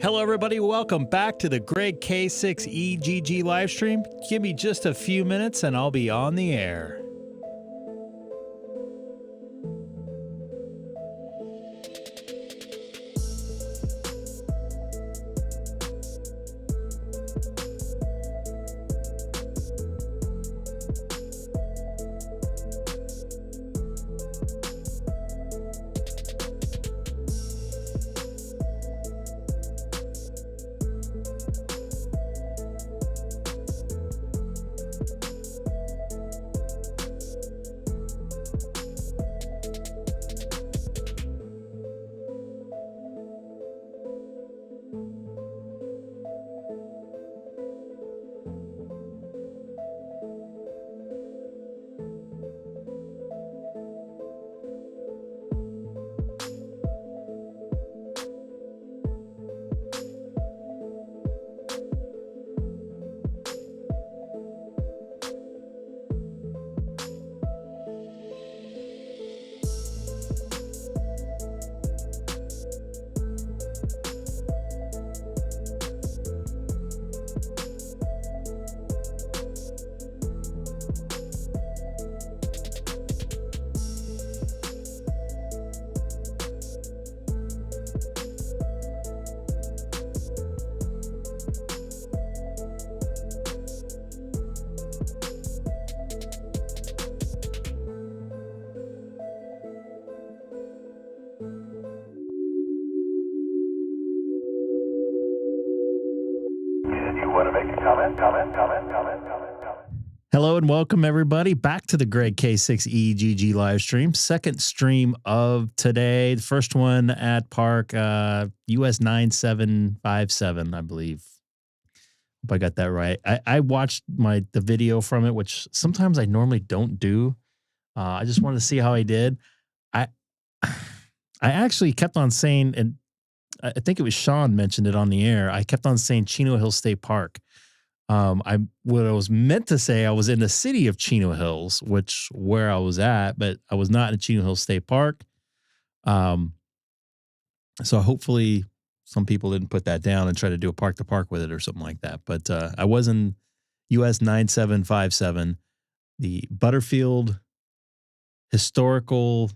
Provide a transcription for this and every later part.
Hello, everybody. Welcome back to the Greg K6EGG live stream. Give me just a few minutes and I'll be on the air. Hello and welcome everybody back to the Greg K6EGG live stream. Second stream of today. The first one at Park US 9757, I believe. Hope I got that right. I watched the video from it, which sometimes I normally don't do. I just wanted to see how I did. I actually kept on saying, and I think it was Sean mentioned it on the air. I kept on saying Chino Hills State Park. What I was meant to say, I was in the city of Chino Hills, where I was at, but I was not in Chino Hills State Park. So hopefully some people didn't put that down and try to do a park to park with it or something like that. But I was in US 9757, the Butterfield Historical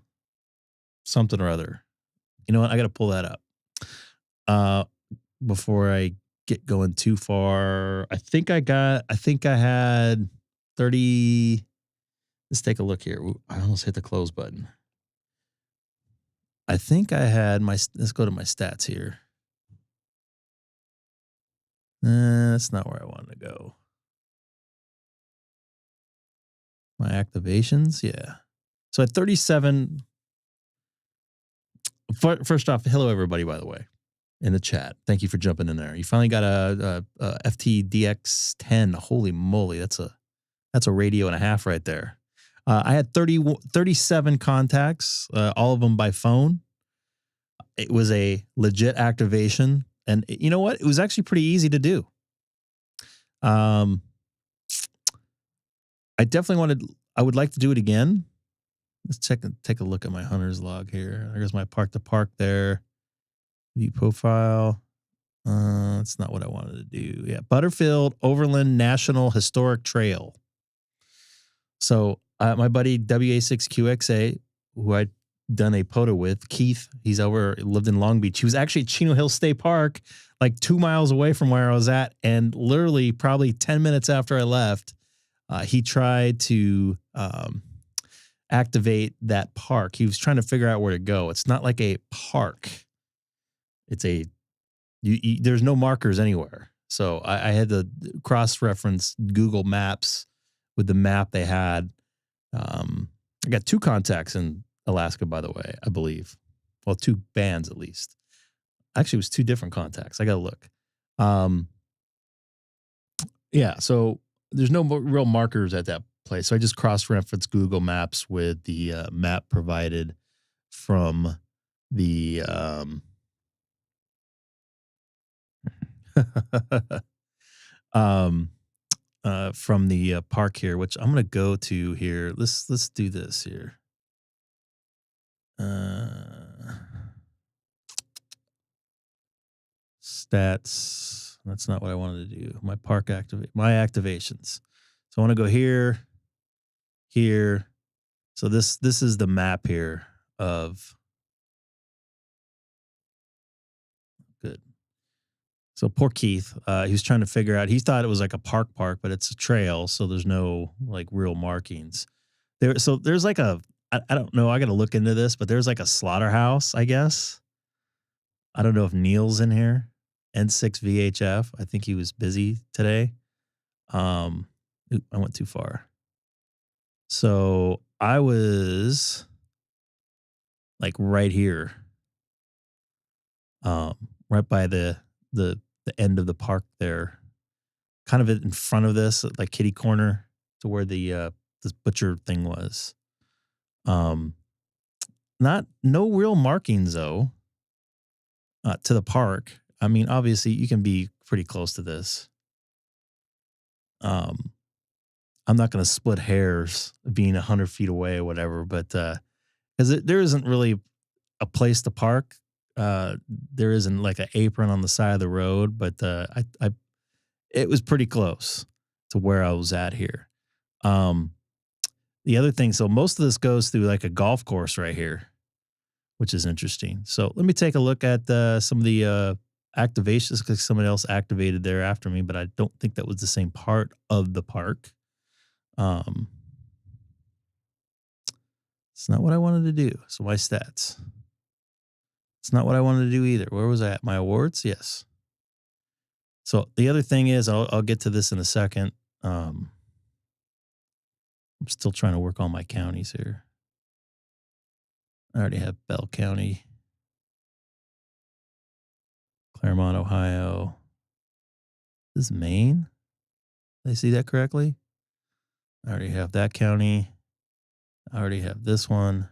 something or other. You know what? I got to pull that up before I get going too far. I think I had 30. Let's take a look here. Ooh, I almost hit the close button. I think I had let's go to my stats here. That's not where I wanted to go. My activations. Yeah. So at 37. First off, hello everybody, by the way. In the chat. Thank you for jumping in there. You finally got a FT8 Holy moly, that's a radio and a half right there. I had 37 contacts, all of them by phone. It was a legit activation, and you know what? It was actually pretty easy to do. I would like to do it again. Let's take a look at my hunter's log here. There's my park to park there. View profile. That's not what I wanted to do. Yeah, Butterfield Overland National Historic Trail. So my buddy WA6QXA, who I'd done a POTA with, Keith, lived in Long Beach. He was actually at Chino Hills State Park, like 2 miles away from where I was at. And literally probably 10 minutes after I left, he tried to activate that park. He was trying to figure out where to go. It's not like a park. It's there's no markers anywhere. So I had to cross-reference Google Maps with the map they had. I got 2 contacts in Alaska, by the way, I believe. Well, 2 bands at least. Actually, it was 2 different contacts. I got to look. Yeah, so there's no real markers at that place. So I just cross-referenced Google Maps with the map provided from the from the park here, which I'm going to go to here. Let's do this here. stats. That's not what I wanted to do. My park my activations. So I want to go here, here. So this is the map here of good. So poor Keith, he was trying to figure out, he thought it was like a park, but it's a trail. So there's no like real markings there. So there's like I don't know. I got to look into this, but there's like a slaughterhouse, I guess. I don't know if Neil's in here. N6VHF. I think he was busy today. I went too far. So I was like right here. Right by the end of the park there, kind of in front of this, like kitty corner to where the this butcher thing was. No real markings though, to the park. I mean, obviously you can be pretty close to this. I'm not going to split hairs being 100 feet away or whatever, but because there isn't really a place to park. There isn't like an apron on the side of the road, but it was pretty close to where I was at here. The other thing, so most of this goes through like a golf course right here, which is interesting. So let me take a look at some of the activations because someone else activated there after me, but I don't think that was the same part of the park. It's not what I wanted to do. So my stats. It's not what I wanted to do either. Where was I at? My awards? Yes. So the other thing is, I'll get to this in a second. I'm still trying to work on my counties here. I already have Bell County, Claremont, Ohio. This is Maine. Did I see that correctly? I already have that county. I already have this one.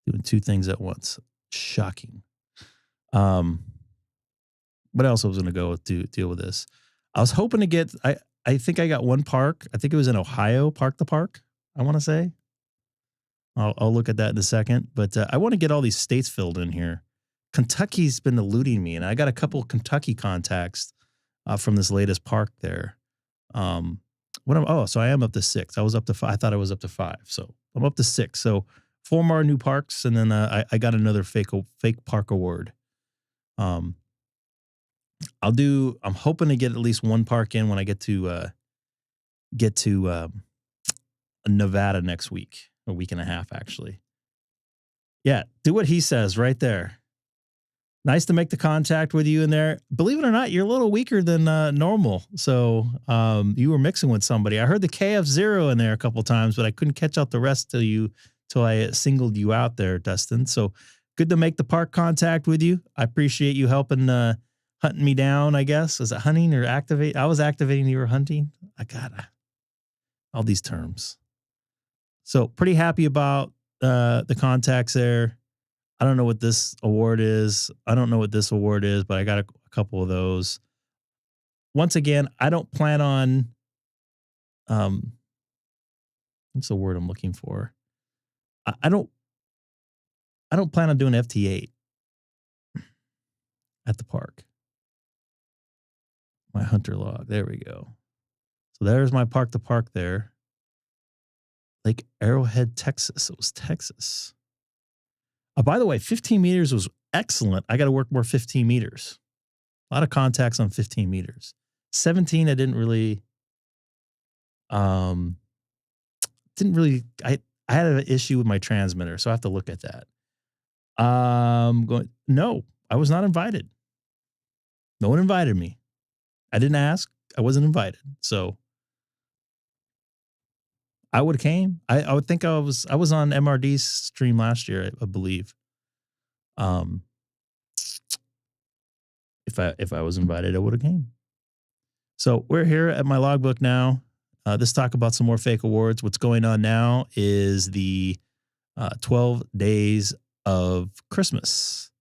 Doing two things at once. Shocking. What else I was going to go with to deal with this? I was hoping to get, I think I got one park. I think it was in Ohio, Park the Park, I want to say. I'll look at that in a second. But I want to get all these states filled in here. Kentucky's been eluding me, and I got a couple of Kentucky contacts from this latest park there. So I am up to 6. I was up to 5. I thought I was up to 5. So I'm up to 6. So 4 more new parks, and then I got another fake park award. I'm hoping to get at least one park in when I get to Nevada next week, a week and a half, actually. Yeah. Do what he says right there. Nice to make the contact with you in there. Believe it or not, you're a little weaker than normal. So you were mixing with somebody. I heard the KF0 in there a couple of times, but I couldn't catch out the rest till I singled you out there, Dustin. So good to make the park contact with you. I appreciate you helping hunting me down, I guess. Was it hunting or activate? I was activating, you were hunting. I got all these terms. So pretty happy about the contacts there. I don't know what this award is. But I got a couple of those. Once again, I don't plan on, what's the word I'm looking for? I don't plan on doing FT8 at the park. My hunter log. There we go. So there's my park to park there. Lake Arrowhead, Texas. It was Texas. By the way, 15 meters was excellent. I got to work more 15 meters. A lot of contacts on 15 meters. 17, I didn't really, I had an issue with my transmitter, so I have to look at that. No, I was not invited. No one invited me. I didn't ask. I wasn't invited. So I would have came. I would think I was on MRD's stream last year, I believe. If I was invited, I would have came. So we're here at my logbook now. Let's talk about some more fake awards. What's going on now is the 12 days of Christmas,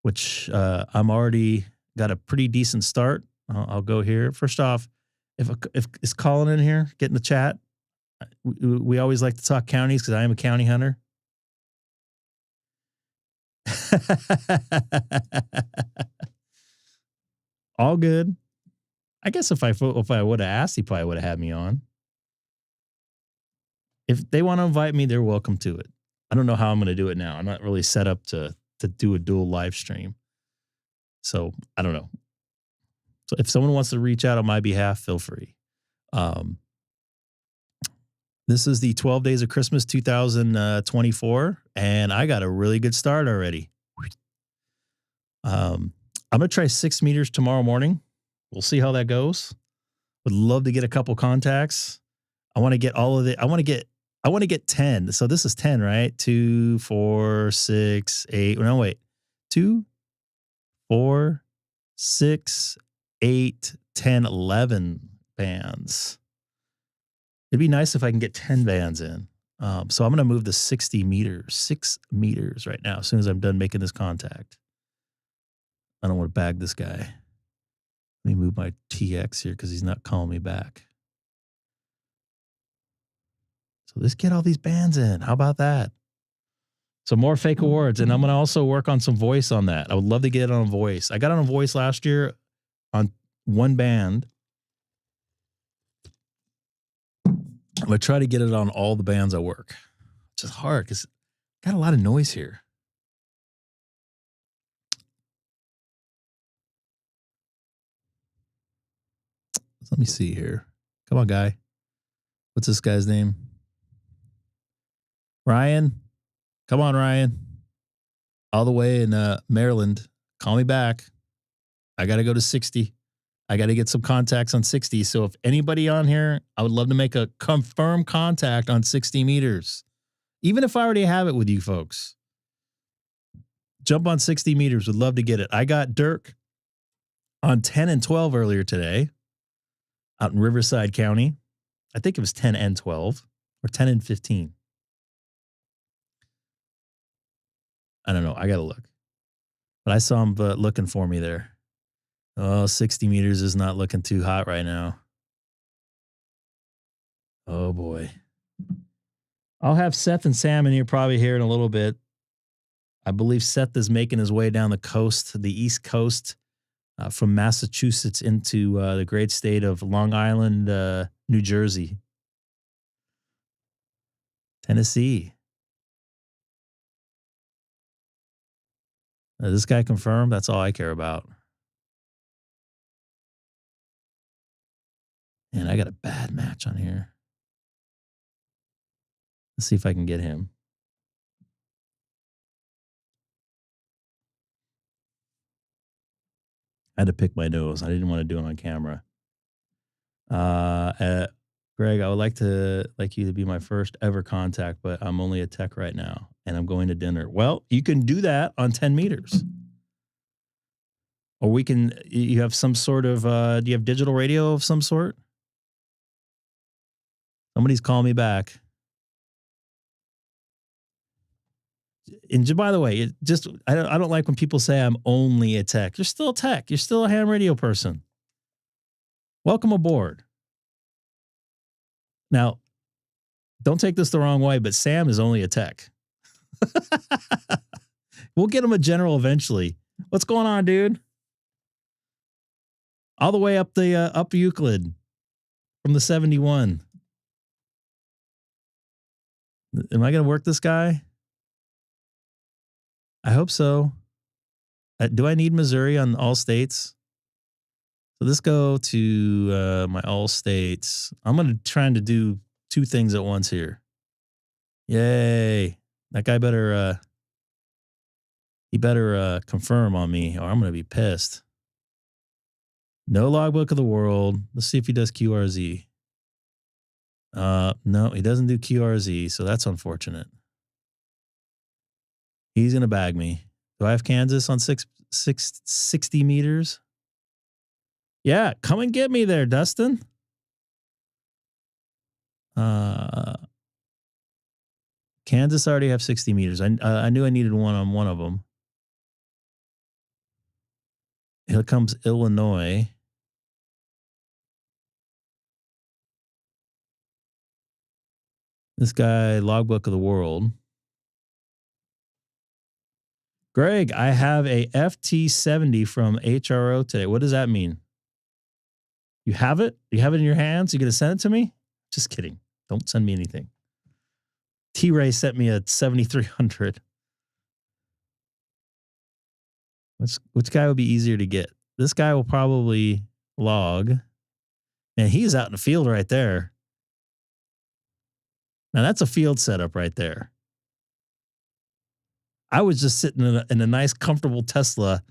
which I'm already got a pretty decent start. I'll go here. First off, if is Colin in here, get in the chat. We always like to talk counties because I am a county hunter. All good. I guess if I would have asked, he probably would have had me on. If they want to invite me, they're welcome to it. I don't know how I'm going to do it now. I'm not really set up to do a dual live stream. So I don't know. So if someone wants to reach out on my behalf, feel free. This is the 12 Days of Christmas 2024, and I got a really good start already. I'm going to try 6 meters tomorrow morning. We'll see how that goes. Would love to get a couple contacts. I want to get all of it. I want to get 10. So this is 10, right? 2, 4, 6, 8. No, wait. 2, 4, 6, 8, 10, 11 bands. It'd be nice if I can get 10 bands in. So I'm going to move the 60 meters, 6 meters right now, as soon as I'm done making this contact. I don't want to bag this guy. Let me move my TX here because he's not calling me back. So let's get all these bands in. How about that? So more fake awards. And I'm going to also work on some voice on that. I would love to get it on voice. I got on voice last year on one band. I'm going to try to get it on all the bands I work, which is hard because got a lot of noise here. Let me see here. Come on, guy. What's this guy's name? Ryan. Come on, Ryan. All the way in Maryland. Call me back. I got to go to 60. I got to get some contacts on 60. So if anybody on here, I would love to make a confirmed contact on 60 meters. Even if I already have it with you folks. Jump on 60 meters. Would love to get it. I got Dirk on 10 and 12 earlier today out in Riverside County. I think it was 10 and 12 or 10 and 15. I don't know. I got to look. But I saw him looking for me there. Oh, 60 meters is not looking too hot right now. Oh, boy. I'll have Seth and Sam in here probably here in a little bit. I believe Seth is making his way down the coast, the East Coast, from Massachusetts into the great state of Long Island, New Jersey, Tennessee. This guy confirmed. That's all I care about. And I got a bad match on here. Let's see if I can get him. I had to pick my nose. I didn't want to do it on camera. Greg, I would like you to be my first ever contact, but I'm only a tech right now and I'm going to dinner. Well, you can do that on 10 meters. Or you have some sort of, do you have digital radio of some sort? Somebody's calling me back. And by the way, I don't like when people say I'm only a tech. You're still a tech. You're still a ham radio person. Welcome aboard. Now, don't take this the wrong way, but Sam is only a tech. We'll get him a general eventually. What's going on, dude? All the way up the up Euclid from the 71. Am I going to work this guy? I hope so. Do I need Missouri on all states? So let's go to my all states. I'm going to try to do 2 things at once here. Yay. That guy better confirm on me or I'm going to be pissed. No logbook of the world. Let's see if he does QRZ. No, he doesn't do QRZ, so that's unfortunate. He's going to bag me. Do I have Kansas on 60 meters? Yeah, come and get me there, Dustin. Kansas already have 60 meters. I knew I needed one on one of them. Here comes Illinois. This guy, Logbook of the World. Greg, I have a FT70 from HRO today. What does that mean? You have it? You have it in your hands? You going to send it to me? Just kidding. Don't send me anything. T-Ray sent me a 7300. Which guy would be easier to get? This guy will probably log. And he's out in the field right there. Now, that's a field setup right there. I was just sitting in a nice, comfortable Tesla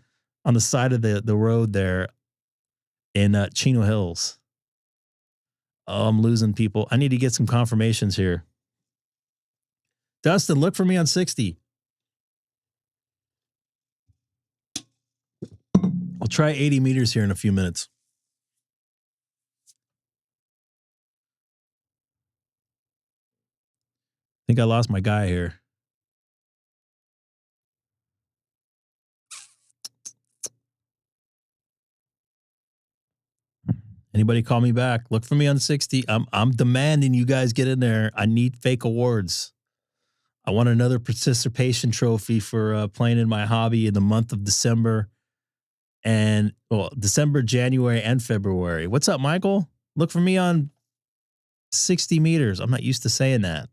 on the side of the road there in Chino Hills. Oh, I'm losing people. I need to get some confirmations here. Dustin, look for me on 60. I'll try 80 meters here in a few minutes. I think I lost my guy here. Anybody call me back? Look for me on 60. I'm demanding you guys get in there. I need fake awards. I want another participation trophy for playing in my hobby in the month of December and December, January, and February. What's up, Michael? Look for me on 60 meters. I'm not used to saying that.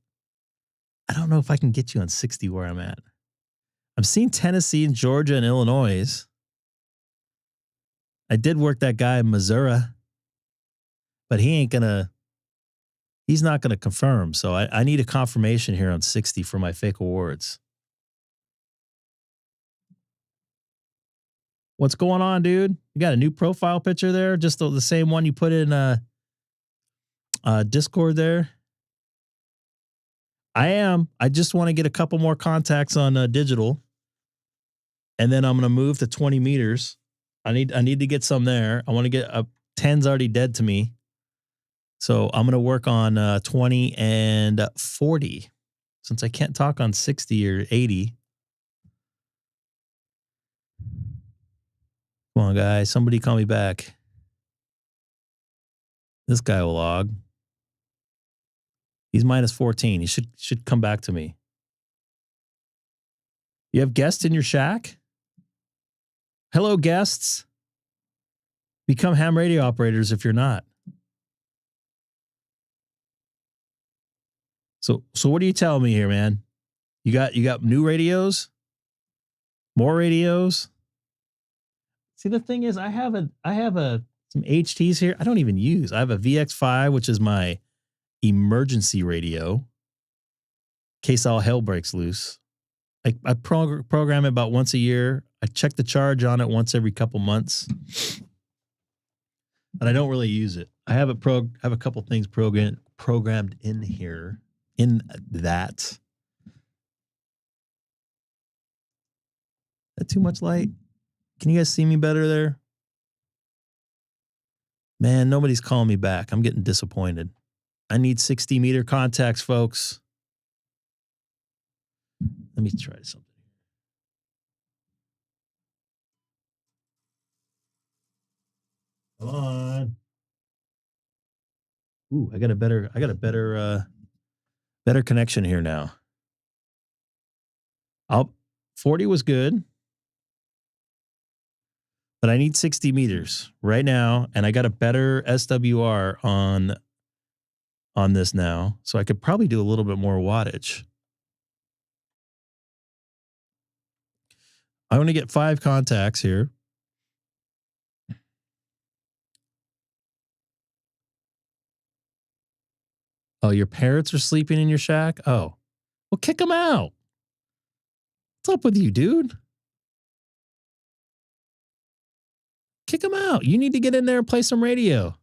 I don't know if I can get you on 60 where I'm at. I'm seeing Tennessee and Georgia and Illinois. I did work that guy in Missouri, but he's not going to confirm. So I need a confirmation here on 60 for my fake awards. What's going on, dude? You got a new profile picture there? Just the same one you put in Discord there? I am. I just want to get a couple more contacts on digital. And then I'm going to move to 20 meters. I need to get some there. I want to get 10's already dead to me. So I'm going to work on 20 and 40 since I can't talk on 60 or 80. Come on, guys. Somebody call me back. This guy will log. He's minus 14. He should come back to me. You have guests in your shack? Hello, guests. Become ham radio operators if you're not. So what are you telling me here, man? You got new radios? More radios? See, the thing is, I have some HTs here I don't even use. I have a VX5, which is my emergency radio. In case all hell breaks loose. I program it about once a year. I check the charge on it once every couple months. But I don't really use it. I have a couple things programmed in here. In that. Is that too much light? Can you guys see me better there? Man, nobody's calling me back. I'm getting disappointed. I need 60 meter contacts, folks. Let me try something. Come on. Ooh, I got a better connection here now. 40 was good. But I need 60 meters right now, and I got a better SWR on this now, so I could probably do a little bit more wattage. I want to get 5 contacts here. Oh, your parrots are sleeping in your shack? Oh, well, kick them out. What's up with you, dude? Kick them out. You need to get in there and play some radio.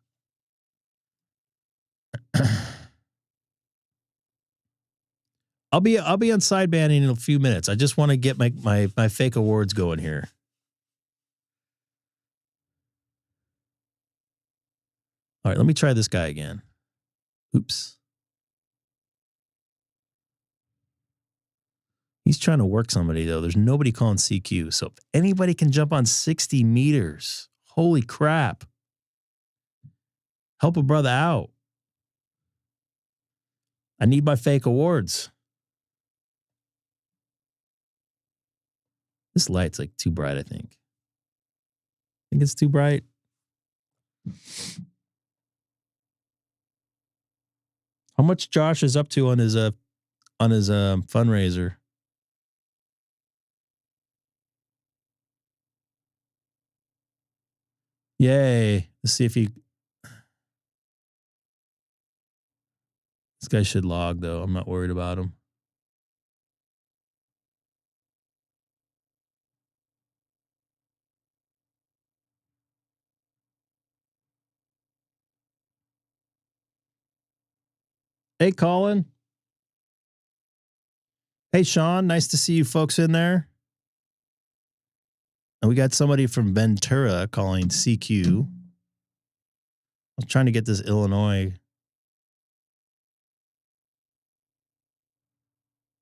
I'll be on sidebanding in a few minutes. I just want to get my fake awards going here. All right, let me try this guy again. Oops. He's trying to work somebody, though. There's nobody calling CQ. So if anybody can jump on 60 meters, holy crap. Help a brother out. I need my fake awards. This light's like too bright, I think. Think it's too bright. How much Josh is up to on his fundraiser? Yay. Let's see if he... This guy should log, though. I'm not worried about him. Hey, Colin. Hey, Sean. Nice to see you folks in there. And we got somebody from Ventura calling CQ. I was trying to get this Illinois.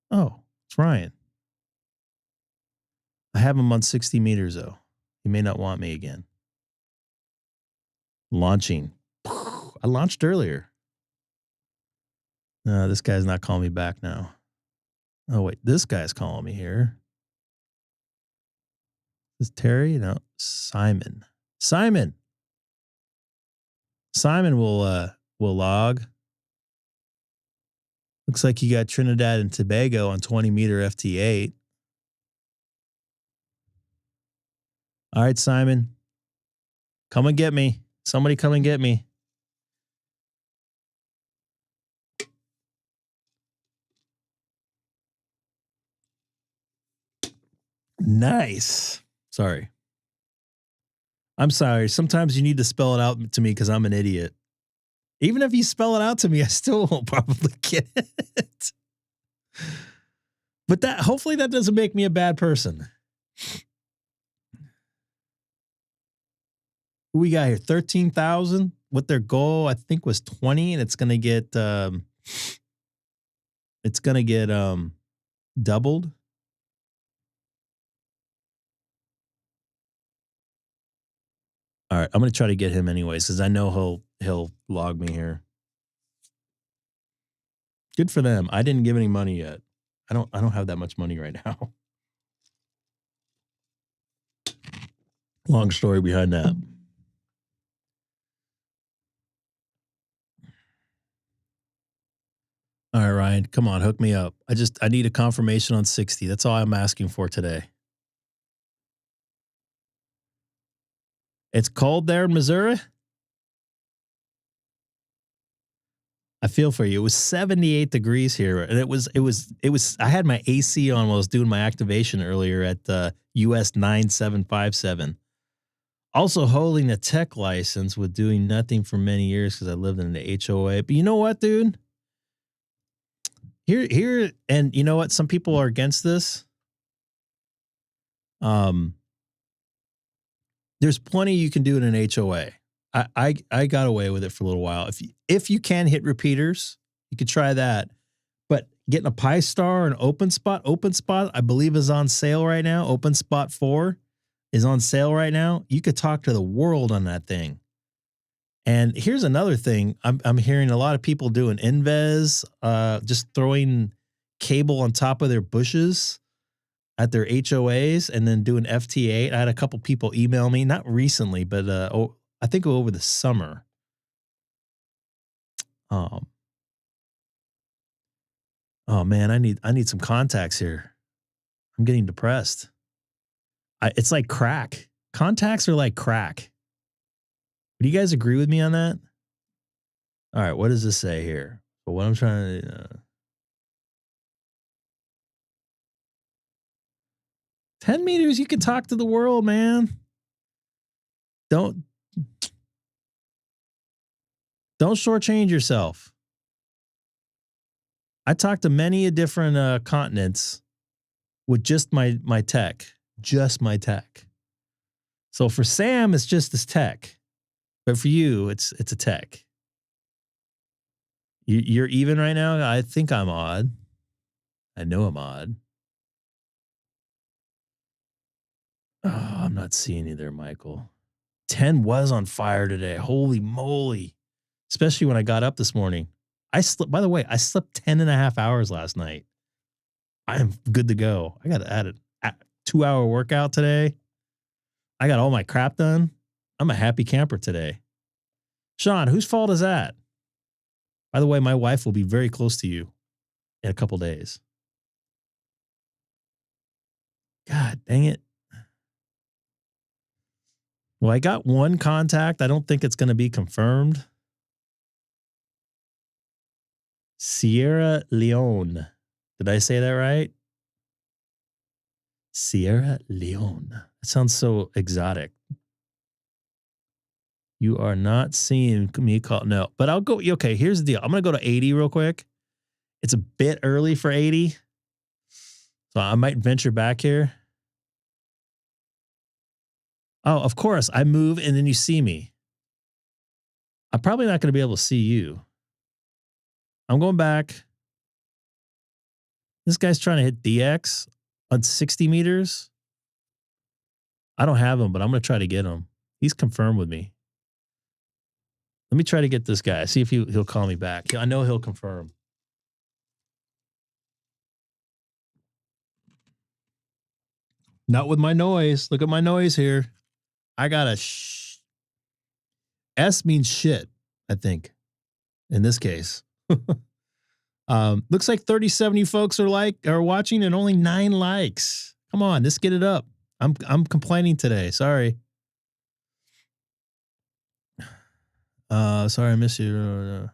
Oh, it's Ryan. I have him on 60 meters, though. He may not want me again. Launching. I launched earlier. No, this guy's not calling me back now. Oh, wait. This guy's calling me here. Is Terry? No. Simon. Simon will log. Looks like you got Trinidad and Tobago on 20 meter FT8. All right, Simon. Come and get me. Somebody come and get me. Nice. Sorry. I'm sorry. Sometimes you need to spell it out to me because I'm an idiot. Even if you spell it out to me, I still won't probably get it. But hopefully that doesn't make me a bad person. Who we got here? 13,000. What their goal I think was 20, and it's gonna get doubled. All right, I'm gonna try to get him anyways because I know he'll log me here. Good for them. I didn't give any money yet. I don't have that much money right now. Long story behind that. All right, Ryan, come on, hook me up. I need a confirmation on 60. That's all I'm asking for today. It's cold there in Missouri? I feel for you. It was 78 degrees here, and it was. I had my AC on while I was doing my activation earlier at US 9757. Also holding a tech license with doing nothing for many years because I lived in the HOA. But you know what, dude? Here, and you know what? Some people are against this. There's plenty you can do in an HOA. I got away with it for a little while. If you can hit repeaters, you could try that. But getting a Pi-Star and Openspot, I believe is on sale right now. Openspot 4 is on sale right now. You could talk to the world on that thing. And here's another thing. I'm hearing a lot of people doing Inves, just throwing cable on top of their bushes at their HOAs and then doing FT8. I had a couple people email me, not recently, but I think over the summer. Oh man, I need some contacts here. I'm getting depressed. It's like crack. Contacts are like crack. Do you guys agree with me on that? All right, what does this say here? But what I'm trying to 10 meters, you can talk to the world, man. Don't shortchange yourself. I talked to many different continents with just my tech. Just my tech. So for Sam, it's just this tech. But for you, it's a tech. You're even right now? I think I'm odd. I know I'm odd. Oh, I'm not seeing you there, Michael. 10 was on fire today. Holy moly. Especially when I got up this morning. I slept, by the way, I slept 10 and a half hours last night. I am good to go. I got to add a 2-hour workout today. I got all my crap done. I'm a happy camper today. Sean, whose fault is that? By the way, my wife will be very close to you in a couple days. God dang it. Well, I got one contact. I don't think it's going to be confirmed. Sierra Leone. Did I say that right? Sierra Leone. That sounds so exotic. You are not seeing me call. No, but I'll go. Okay, here's the deal. I'm going to go to 80 real quick. It's a bit early for 80. So I might venture back here. Oh, of course. I move and then you see me. I'm probably not going to be able to see you. I'm going back. This guy's trying to hit DX on 60 meters. I don't have him, but I'm going to try to get him. He's confirmed with me. Let me try to get this guy. See if he'll call me back. I know he'll confirm. Not with my noise. Look at my noise here. I got a S means shit, I think, in this case. Looks like 37 you folks are watching and only 9 likes. Come on, let's get it up. I'm complaining today. Sorry. Sorry I missed you.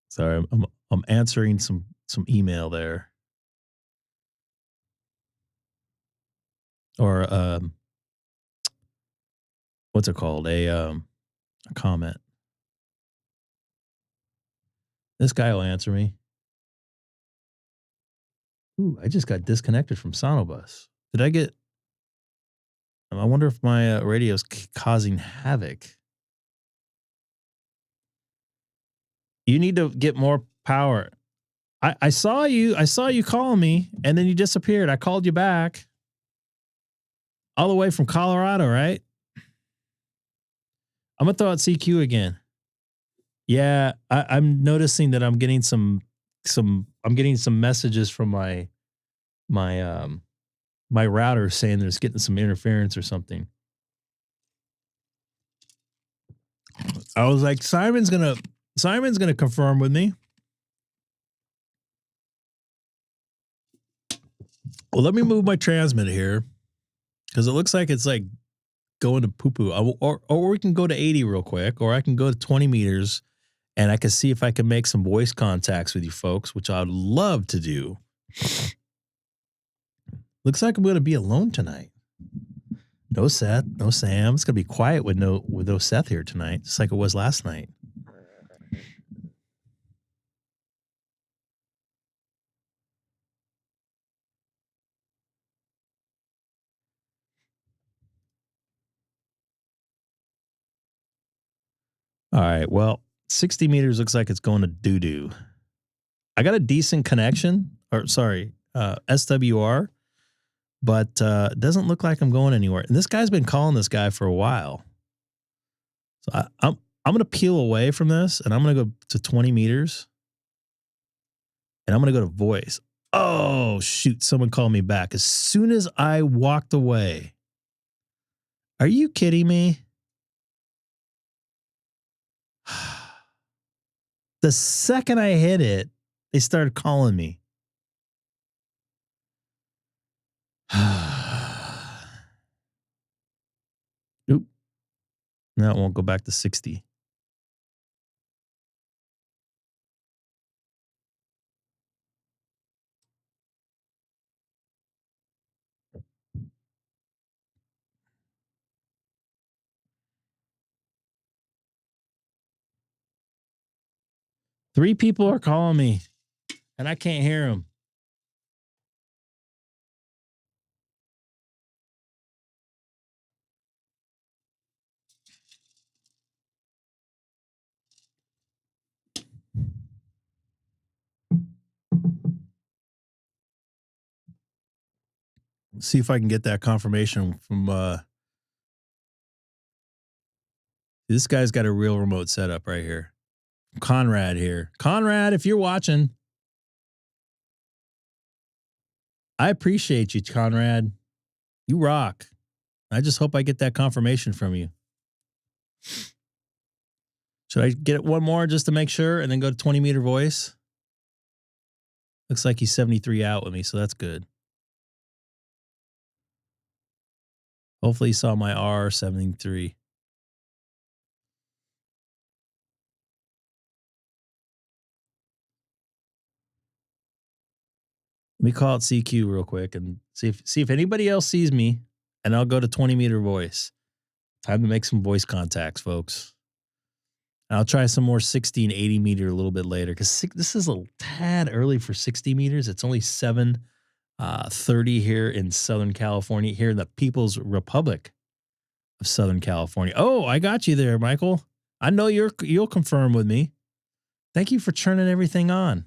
Sorry, I'm answering some email there. Or what's it called? A comment. This guy will answer me. Ooh, I just got disconnected from Sonobus. Did I get? I wonder if my radio's causing havoc. You need to get more power. I saw you. I saw you call me, and then you disappeared. I called you back, all the way from Colorado, right? I'm gonna throw out CQ again. Yeah, I'm noticing that I'm getting some messages from my router saying there's getting some interference or something. I was like, Simon's gonna confirm with me. Well, let me move my transmitter here because it looks like it's like going to poo poo. Or we can go to 80 real quick, or I can go to 20 meters and I can see if I can make some voice contacts with you folks, which I'd love to do. Looks like I'm going to be alone tonight. No Seth, no Sam. It's going to be quiet with no Seth here tonight, just like it was last night. All right. Well, 60 meters looks like it's going to doo-doo. I got a decent connection, or sorry, SWR, but it doesn't look like I'm going anywhere. And this guy's been calling this guy for a while. So I'm going to peel away from this, and I'm going to go to 20 meters, and I'm going to go to voice. Oh, shoot. Someone called me back as soon as I walked away. Are you kidding me? The second I hit it, they started calling me. Oop. Now it won't go back to 60. Three people are calling me, and I can't hear them. See if I can get that confirmation from this guy's got a real remote setup right here. Conrad here. Conrad, if you're watching, I appreciate you, Conrad. You rock. I just hope I get that confirmation from you. Should I get it one more just to make sure and then go to 20 meter voice? Looks like he's 73 out with me, so that's good. Hopefully he saw my R73. Let me call it CQ real quick and see if anybody else sees me, and I'll go to 20 meter voice. Time to make some voice contacts, folks. And I'll try some more 60 and 80 meter a little bit later because this is a tad early for 60 meters. It's only 7:30 here in Southern California, here in the People's Republic of Southern California. Oh, I got you there, Michael. I know you'll confirm with me. Thank you for turning everything on.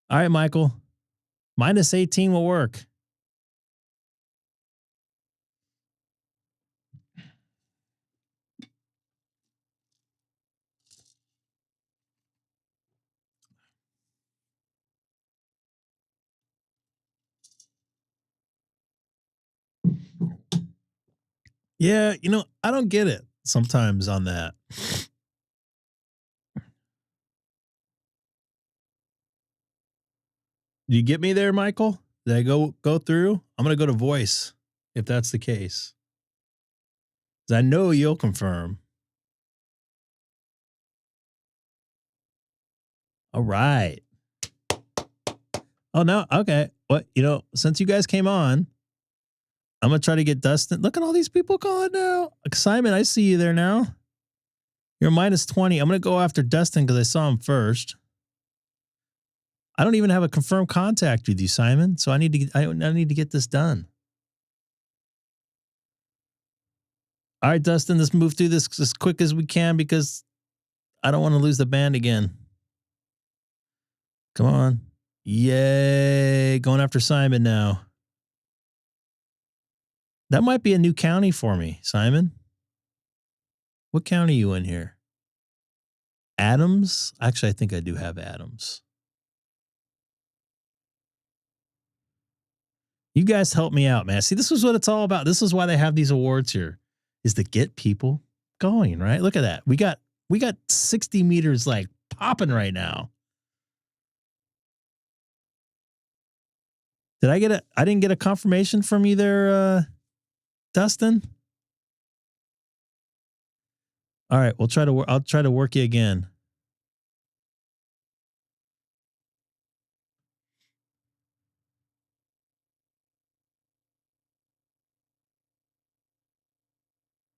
All right, Michael. -18 will work. Yeah, I don't get it sometimes on that. Do you get me there, Michael? Did I go through? I'm gonna go to voice if that's the case. 'Cause I know you'll confirm. All right. Oh no, okay. What since you guys came on, I'm gonna try to get Dustin. Look at all these people calling now. Simon, I see you there now. You're -20. I'm gonna go after Dustin because I saw him first. I don't even have a confirmed contact with you, Simon. So I need to get this done. All right, Dustin, let's move through this as quick as we can because I don't want to lose the band again. Come on. Yay. Going after Simon now. That might be a new county for me, Simon. What county are you in here? Adams? Actually, I think I do have Adams. You guys help me out, man. See, this is what it's all about. This is why they have these awards here, is to get people going, right? Look at that. We got 60 meters like popping right now. I didn't get a confirmation from you there, Dustin? All right, I'll try to work you again.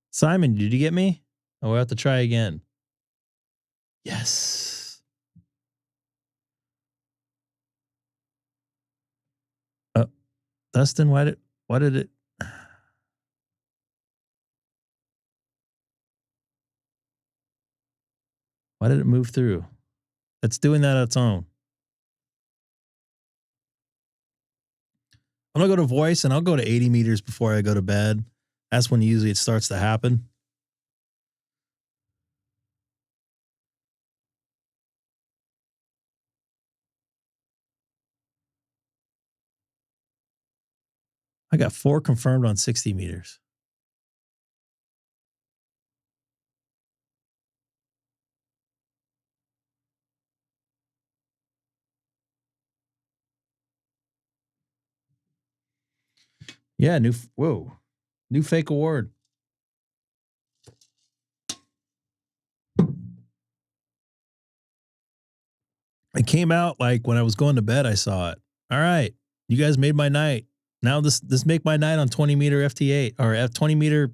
Simon, did you get me? Oh, we'll have to try again. Yes. Dustin, why did it? Why did it move through? It's doing that on its own. I'm gonna go to voice and I'll go to 80 meters before I go to bed. That's when usually it starts to happen. I got 4 confirmed on 60 meters. Yeah, new fake award. It came out like when I was going to bed, I saw it. All right. You guys made my night. Now this make my night on 20 meter FT8 or F20 meter.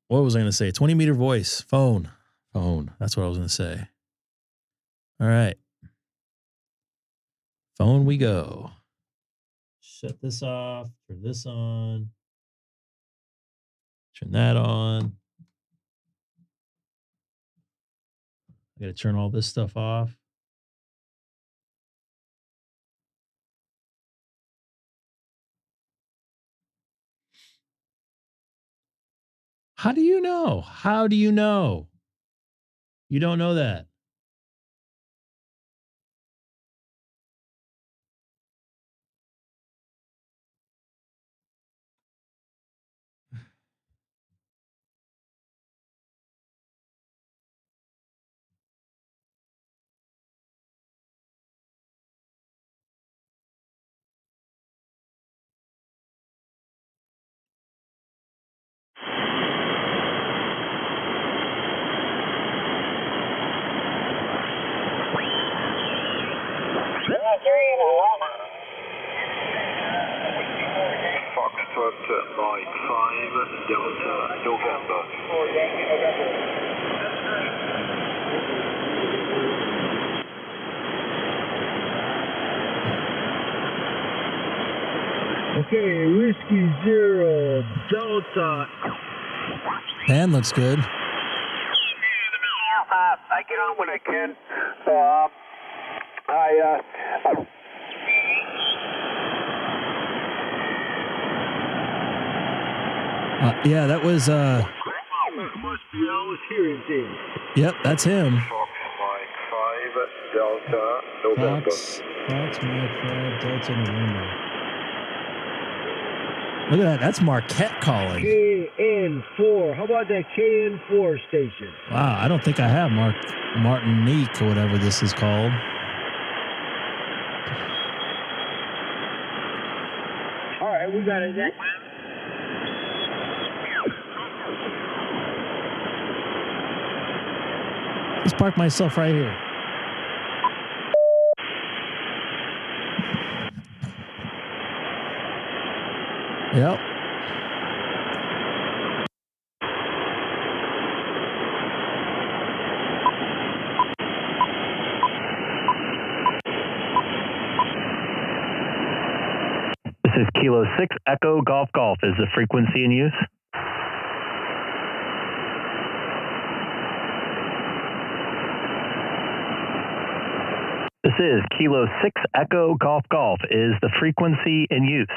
What was I going to say? 20 meter voice phone. That's what I was going to say. All right. Phone we go. Shut this off. Turn this on. Turn that on. I got to turn all this stuff off. How do you know? How do you know? You don't know that. Foxtrot Mike 5 Delta November. Okay, Whiskey 0 Delta. Pan looks good. I get on when I can. Yeah, that was Must be Alice hearing things. Yep, that's him. Fox Mike 5 Delta November. Fox Mike 5 Delta November. Look at that. That's Marquette calling. KN4. How about that KN4 station? Wow, I don't think I have Martinique or whatever this is called. All right, we got it. Let's park myself right here. Yep. This is Kilo 6 Echo Golf Golf. Is the frequency in use? This is Kilo 6 Echo Golf Golf. Is the frequency in use?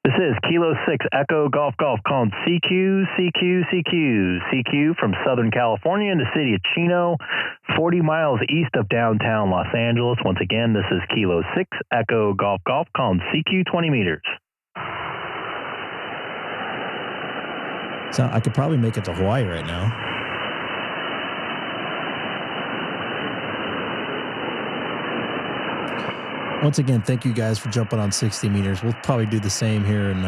This is Kilo 6 Echo Golf Golf calling CQ from Southern California in the city of Chino, 40 miles east of downtown Los Angeles. Once again, this is Kilo 6 Echo Golf Golf calling CQ 20 meters. So I could probably make it to Hawaii right now. Once again, thank you guys for jumping on 60 meters. We'll probably do the same here in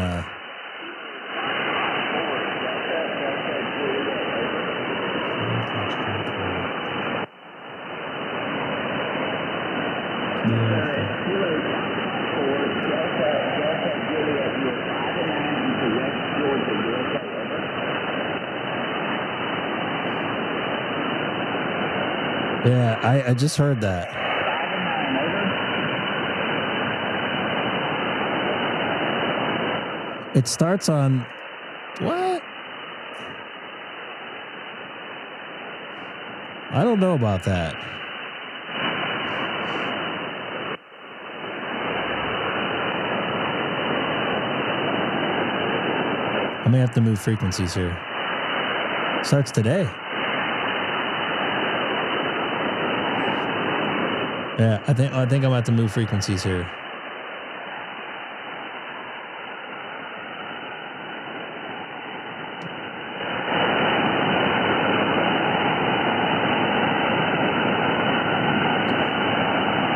Yeah, I just heard that. It starts on what? I don't know about that. I may have to move frequencies here. Starts today. Yeah, I think I'm gonna have to move frequencies here.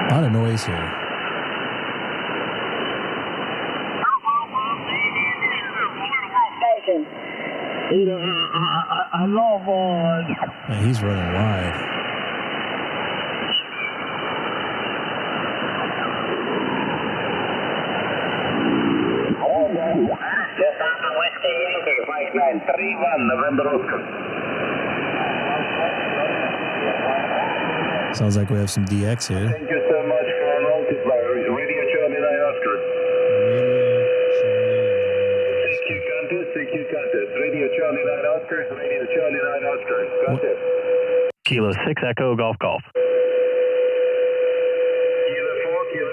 A lot of noise here. I love Man, he's running wide. Just after Whiskey Yankee 5931 November Oscar. Sounds like we have some DX here. Thank you so much for multiplier. Radio Charlie 9 Oscar. Oscars, ready to Charlie 9 Oscars. Gotcha. Kilo 6 Echo Golf Golf. Kilo 4, Kilo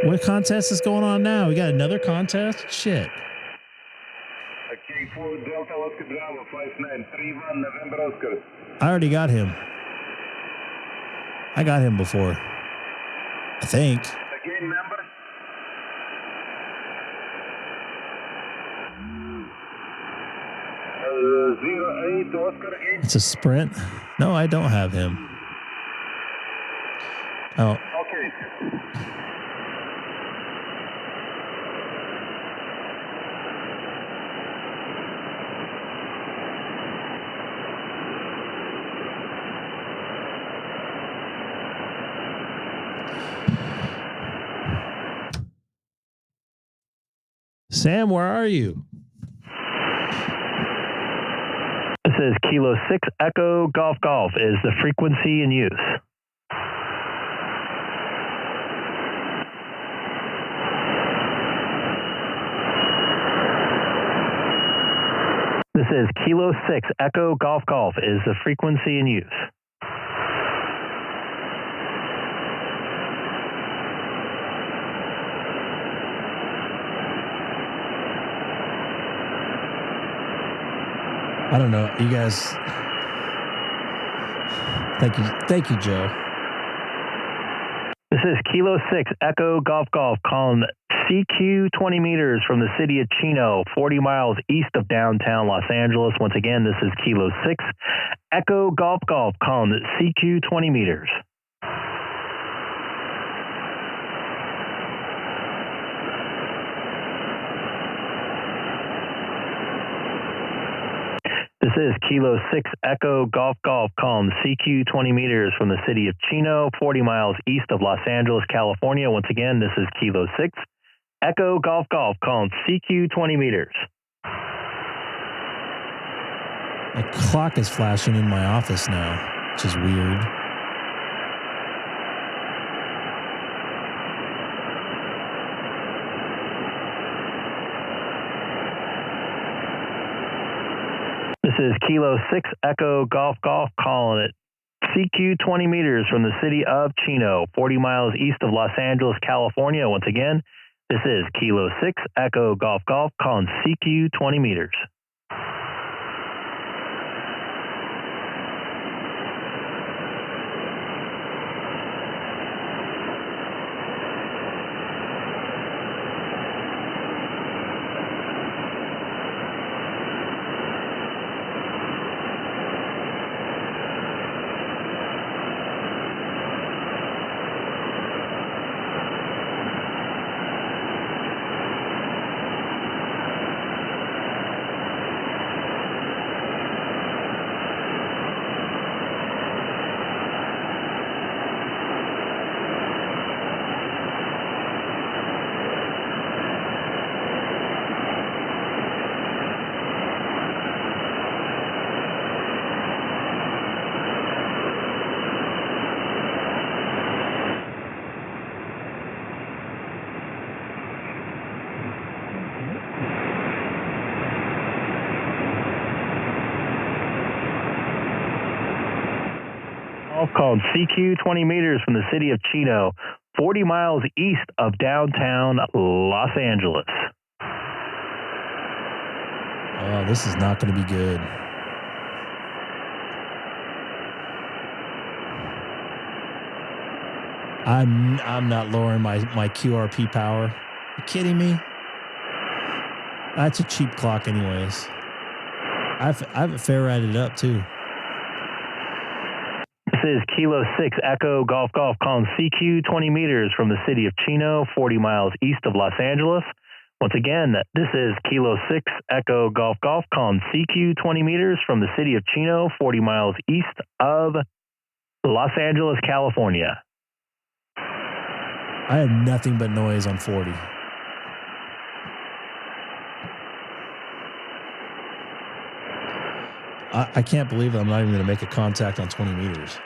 4. What contest is going on now? We got another contest? Shit. K4 Delta Oscar Bravo 5931 November Oscar. I already got him. I got him before. I think. Again, number? Uh, 08 Oscar again. It's a sprint. No, I don't have him. Oh, Okay. Sam, where are you? This is Kilo 6 Echo Golf Golf is the frequency in use. This is Kilo 6 Echo Golf Golf is the frequency in use. I don't know. You guys. Thank you, Joe. This is Kilo 6 Echo Golf Golf calling CQ 20 meters from the city of Chino, 40 miles east of downtown Los Angeles. Once again, this is Kilo 6 Echo Golf Golf calling CQ 20 meters. This is Kilo 6 Echo Golf Golf calling CQ 20 meters from the city of Chino, 40 miles east of Los Angeles, California. Once again, this is Kilo 6 Echo Golf Golf calling CQ 20 meters. A clock is flashing in my office now, which is weird. This is Kilo 6 Echo Golf Golf calling it CQ 20 meters from the city of Chino, 40 miles east of Los Angeles, California. Once again, this is Kilo 6 Echo Golf Golf calling CQ 20 meters. Called CQ 20 meters from the city of Chino, 40 miles east of downtown Los Angeles. Oh, this is not going to be good. I'm not lowering my QRP power. Are you kidding me? That's a cheap clock anyways. I've Ferrited it up too. This is Kilo 6 Echo Golf Golf calling CQ 20 meters from the city of Chino, 40 miles east of Los Angeles. Once again, this is Kilo 6 Echo Golf Golf calling CQ 20 meters from the city of Chino, 40 miles east of Los Angeles, California. I have nothing but noise on 40. I can't believe I'm not even going to make a contact on 20 meters.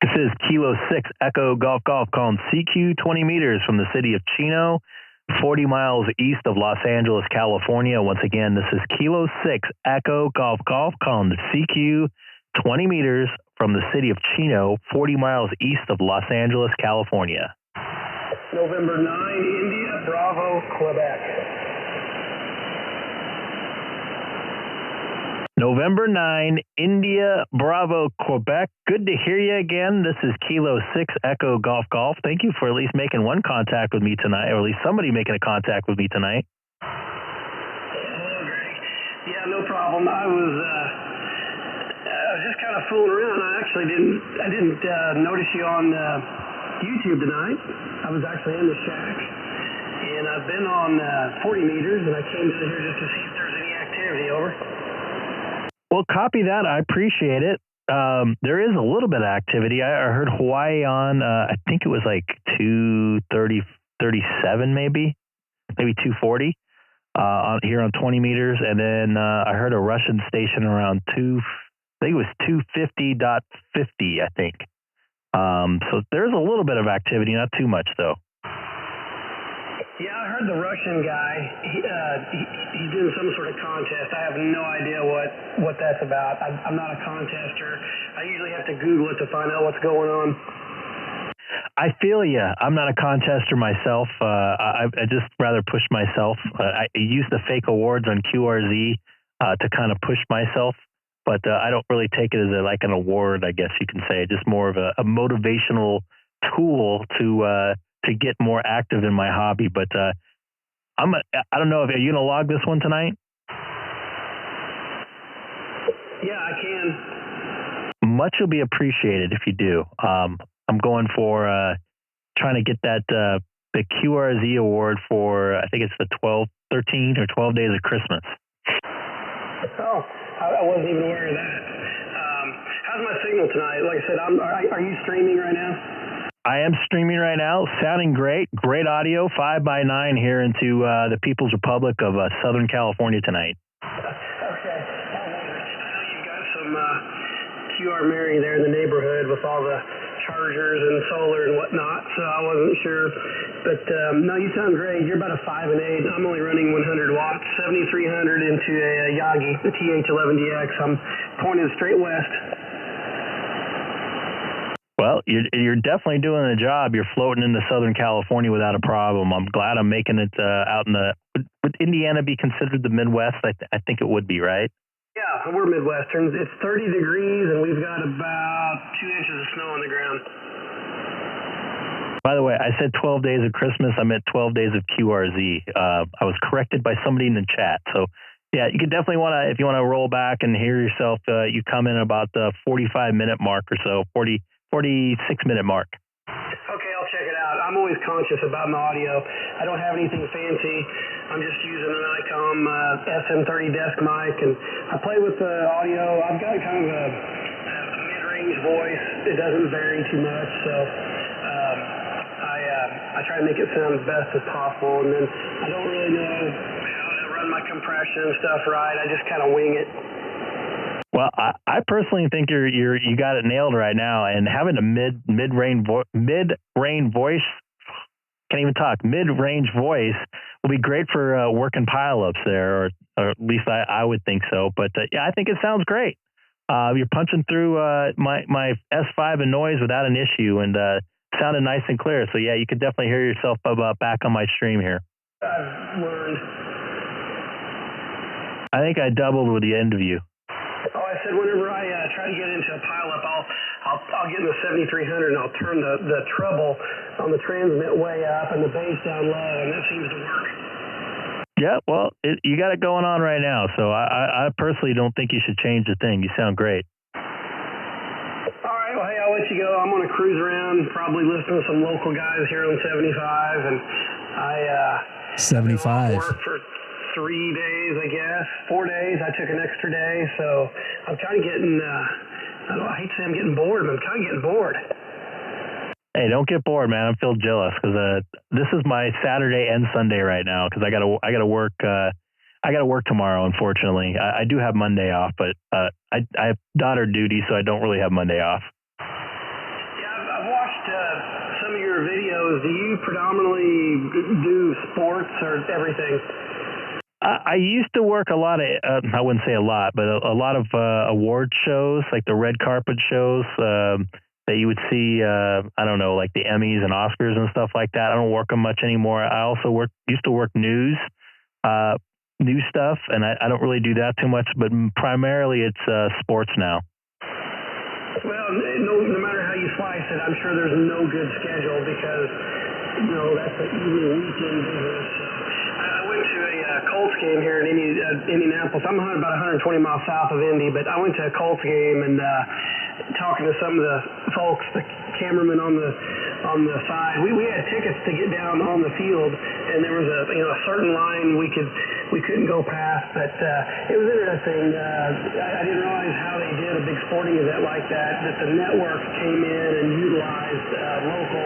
This is Kilo 6 Echo Golf Golf calling CQ 20 meters from the city of Chino, 40 miles east of Los Angeles, California. Once again, this is Kilo 6 Echo Golf Golf calling the CQ 20 meters from the city of Chino, 40 miles east of Los Angeles, California. November 9, India, Bravo, Quebec. November 9, India, Bravo, Quebec. Good to hear you again. This is Kilo 6 Echo Golf Golf. Thank you for at least making one contact with me tonight, or at least somebody making a contact with me tonight. Hello, Greg. Yeah, no problem. I was just kind of fooling around. I actually didn't notice you on YouTube tonight. I was actually in the shack, and I've been on 40 meters, and I came in here just to see if there's any activity. Over. Well, copy that. I appreciate it. There is a little bit of activity. I heard Hawaii on, I think it was like 230, 37 maybe 240 here on 20 meters. And then I heard a Russian station around I think it was 250.50, I think. So there's a little bit of activity, not too much though. Yeah, I heard the Russian guy. He's doing some sort of contest. I have no idea what that's about. I'm not a contester. I usually have to Google it to find out what's going on. I feel you. I'm not a contester myself. I just rather push myself. I use the fake awards on QRZ to kind of push myself, but I don't really take it as like an award, I guess you can say. Just more of a motivational tool to get more active in my hobby. But I don't know, are you going to log this one tonight? Yeah, I can. Much will be appreciated if you do. I'm going for trying to get that the QRZ award for, I think it's the 13 or 12 days of Christmas. Oh, I wasn't even aware of that. How's my signal tonight? Like I said, are you streaming right now? I am streaming right now, sounding great. Great audio, 5x9 here into the People's Republic of Southern California tonight. Okay. I know you've got some QR Mary there in the neighborhood with all the chargers and solar and whatnot, so I wasn't sure. But no, you sound great. You're about a 5 and 8. I'm only running 100 watts, 7300 into a Yagi, the TH11DX. I'm pointed straight west. Well, you're definitely doing the job. You're floating into Southern California without a problem. I'm glad I'm making it out in the. Would Indiana be considered the Midwest? I think it would be, right? Yeah, we're Midwesterns. It's 30 degrees, and we've got about 2 inches of snow on the ground. By the way, I said 12 days of Christmas. I meant 12 days of QRZ. I was corrected by somebody in the chat. So, yeah, you could definitely want to, if you want to roll back and hear yourself, you come in about the 45-minute mark or so, 46-minute mark. Okay, I'll check it out. I'm always conscious about my audio. I don't have anything fancy. I'm just using an Icom SM30 desk mic, and I play with the audio. I've got kind of a mid-range voice. It doesn't vary too much, so I try to make it sound as best as possible, and then I don't really know how to run my compression and stuff right. I just kind of wing it. Well, I personally think you got it nailed right now, and having a mid-range voice, can't even talk, mid-range voice will be great for working pileups there, or at least I would think so. But yeah, I think it sounds great. You're punching through my S5 and noise without an issue, and sounded nice and clear. So yeah, you could definitely hear yourself back on my stream here. I've learned. I think I doubled with the end of you. Oh, I said whenever I try to get into a pileup, I'll get in the 7300 and I'll turn the treble on the transmit way up and the bass down low, and that seems to work. Yeah, well, you got it going on right now, so I personally don't think you should change a thing. You sound great. All right, well, hey, I'll let you go. I'm going to cruise around, probably listen to some local guys here on 75, and I 75. work for 3 days, I guess, 4 days. I took an extra day, so I'm kind of getting, I hate to say I'm getting bored, but I'm kind of getting bored. Hey, don't get bored, man. I feel jealous because this is my Saturday and Sunday right now because I gotta work. I gotta work tomorrow. Unfortunately, I do have Monday off, but I have daughter duty, so I don't really have Monday off. Yeah, I radios, do you predominantly do sports or everything? I used to work a lot of, I wouldn't say a lot, but a lot of award shows, like the red carpet shows that you would see, I don't know, like the Emmys and Oscars and stuff like that. I don't work them much anymore. I also used to work news stuff, and I don't really do that too much, but primarily it's sports now. Well, no matter how you slice it, I'm sure there's no good schedule because, that's an evening weekend business. I went to a Colts game here in Indianapolis. I'm about 120 miles south of Indy, but I went to a Colts game and talking to some of the folks, the cameramen on the side. We had tickets to get down on the field, and there was a certain line we couldn't go past. But it was interesting. I didn't realize how they did a big sporting event like that. That the network came in and utilized local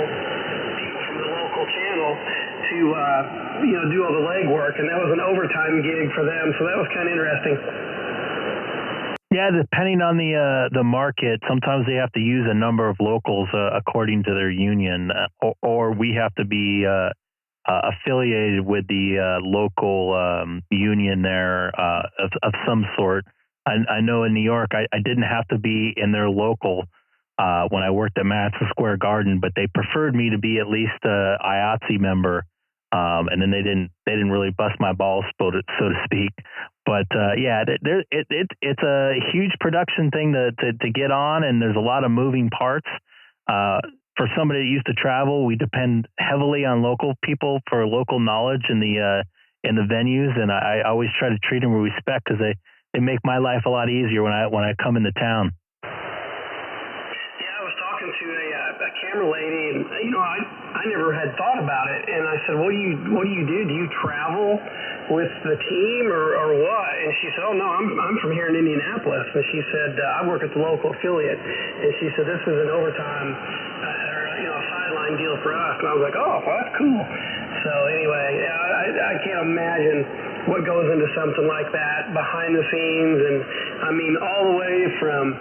people from the local channel to do all the legwork, and that was an overtime gig for them. So that was kind of interesting. Yeah, depending on the market, sometimes they have to use a number of locals according to their union, or we have to be affiliated with the local union there of some sort. I know in New York, I didn't have to be in their local when I worked at Madison Square Garden, but they preferred me to be at least a IATSE member, and then they didn't really bust my balls, so to speak. But yeah, it's a huge production thing to get on, and there's a lot of moving parts. For somebody that used to travel, we depend heavily on local people for local knowledge in the venues, and I always try to treat them with respect because they make my life a lot easier when I come into town. Yeah, I was talking to a camera lady, and I never had thought about it, and I said, what do you do? Do you travel with the team or what? And she said, oh no, I'm from here in Indianapolis. And she said, I work at the local affiliate. And she said, this is an overtime a sideline deal for us. And I was like, oh, well, that's cool. So anyway, I can't imagine what goes into something like that behind the scenes. And I mean, all the way from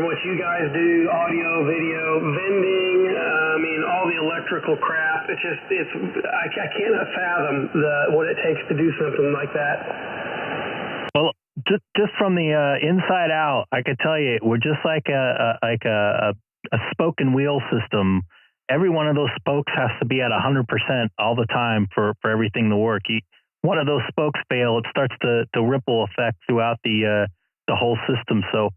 what you guys do, audio, video, vending, all the electrical crap. I cannot fathom what it takes to do something like that. Well, just from the inside out, I could tell you we're just like a spoke and wheel system. Every one of those spokes has to be at 100% all the time for everything to work. One of those spokes fail, it starts to ripple effect throughout the whole system. So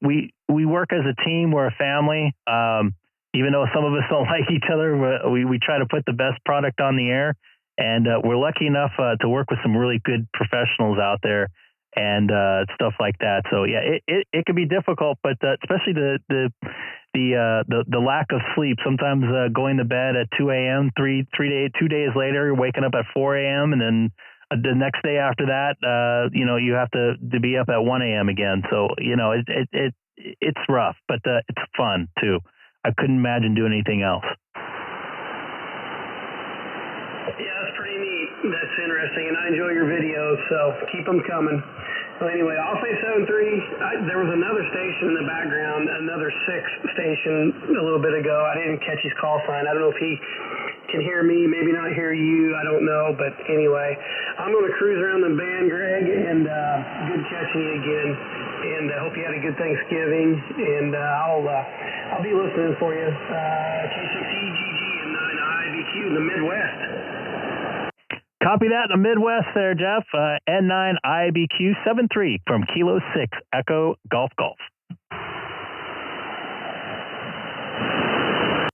we work as a team. We're a family. Even though some of us don't like each other, we try to put the best product on the air. And we're lucky enough to work with some really good professionals out there and stuff like that. So yeah, it can be difficult, but especially the lack of sleep. Sometimes going to bed at 2 a.m., 2 days later, you're waking up at 4 a.m. and then the next day after that, you have to be up at 1 a.m. again. So it's rough, but it's fun too. I couldn't imagine doing anything else. Yeah, that's pretty neat. That's interesting, and I enjoy your videos, so keep them coming. Well, anyway, I'll say 7.3. There was another station in the background, another SiX station a little bit ago. I didn't catch his call sign. I don't know if he can hear me, maybe not hear you. I don't know, but anyway, I'm going to cruise around the band, Greg, and good catching you again. And I hope you had a good Thanksgiving, and I'll be listening for you. K6EGG and 9IBQ in the Midwest. Copy that in the Midwest there, Jeff. N9IBQ 73 from Kilo 6 Echo Golf Golf.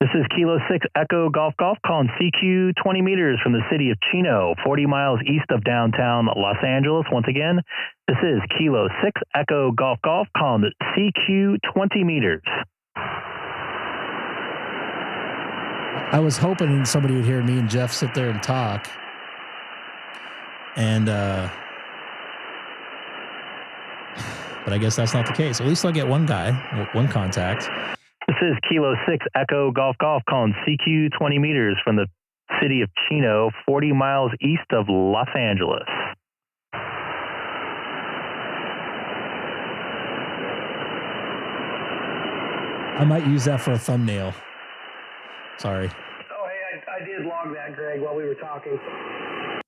This is Kilo 6 Echo Golf Golf calling CQ 20 meters from the city of Chino, 40 miles east of downtown Los Angeles. Once again, this is Kilo 6 Echo Golf Golf calling CQ 20 meters. I was hoping somebody would hear me and Jeff sit there and talk. And, but I guess that's not the case. At least I'll get one guy, one contact. This is Kilo 6 Echo Golf Golf calling CQ 20 meters from the city of Chino, 40 miles east of Los Angeles. I might use that for a thumbnail. Sorry. log that, Greg, while we were talking.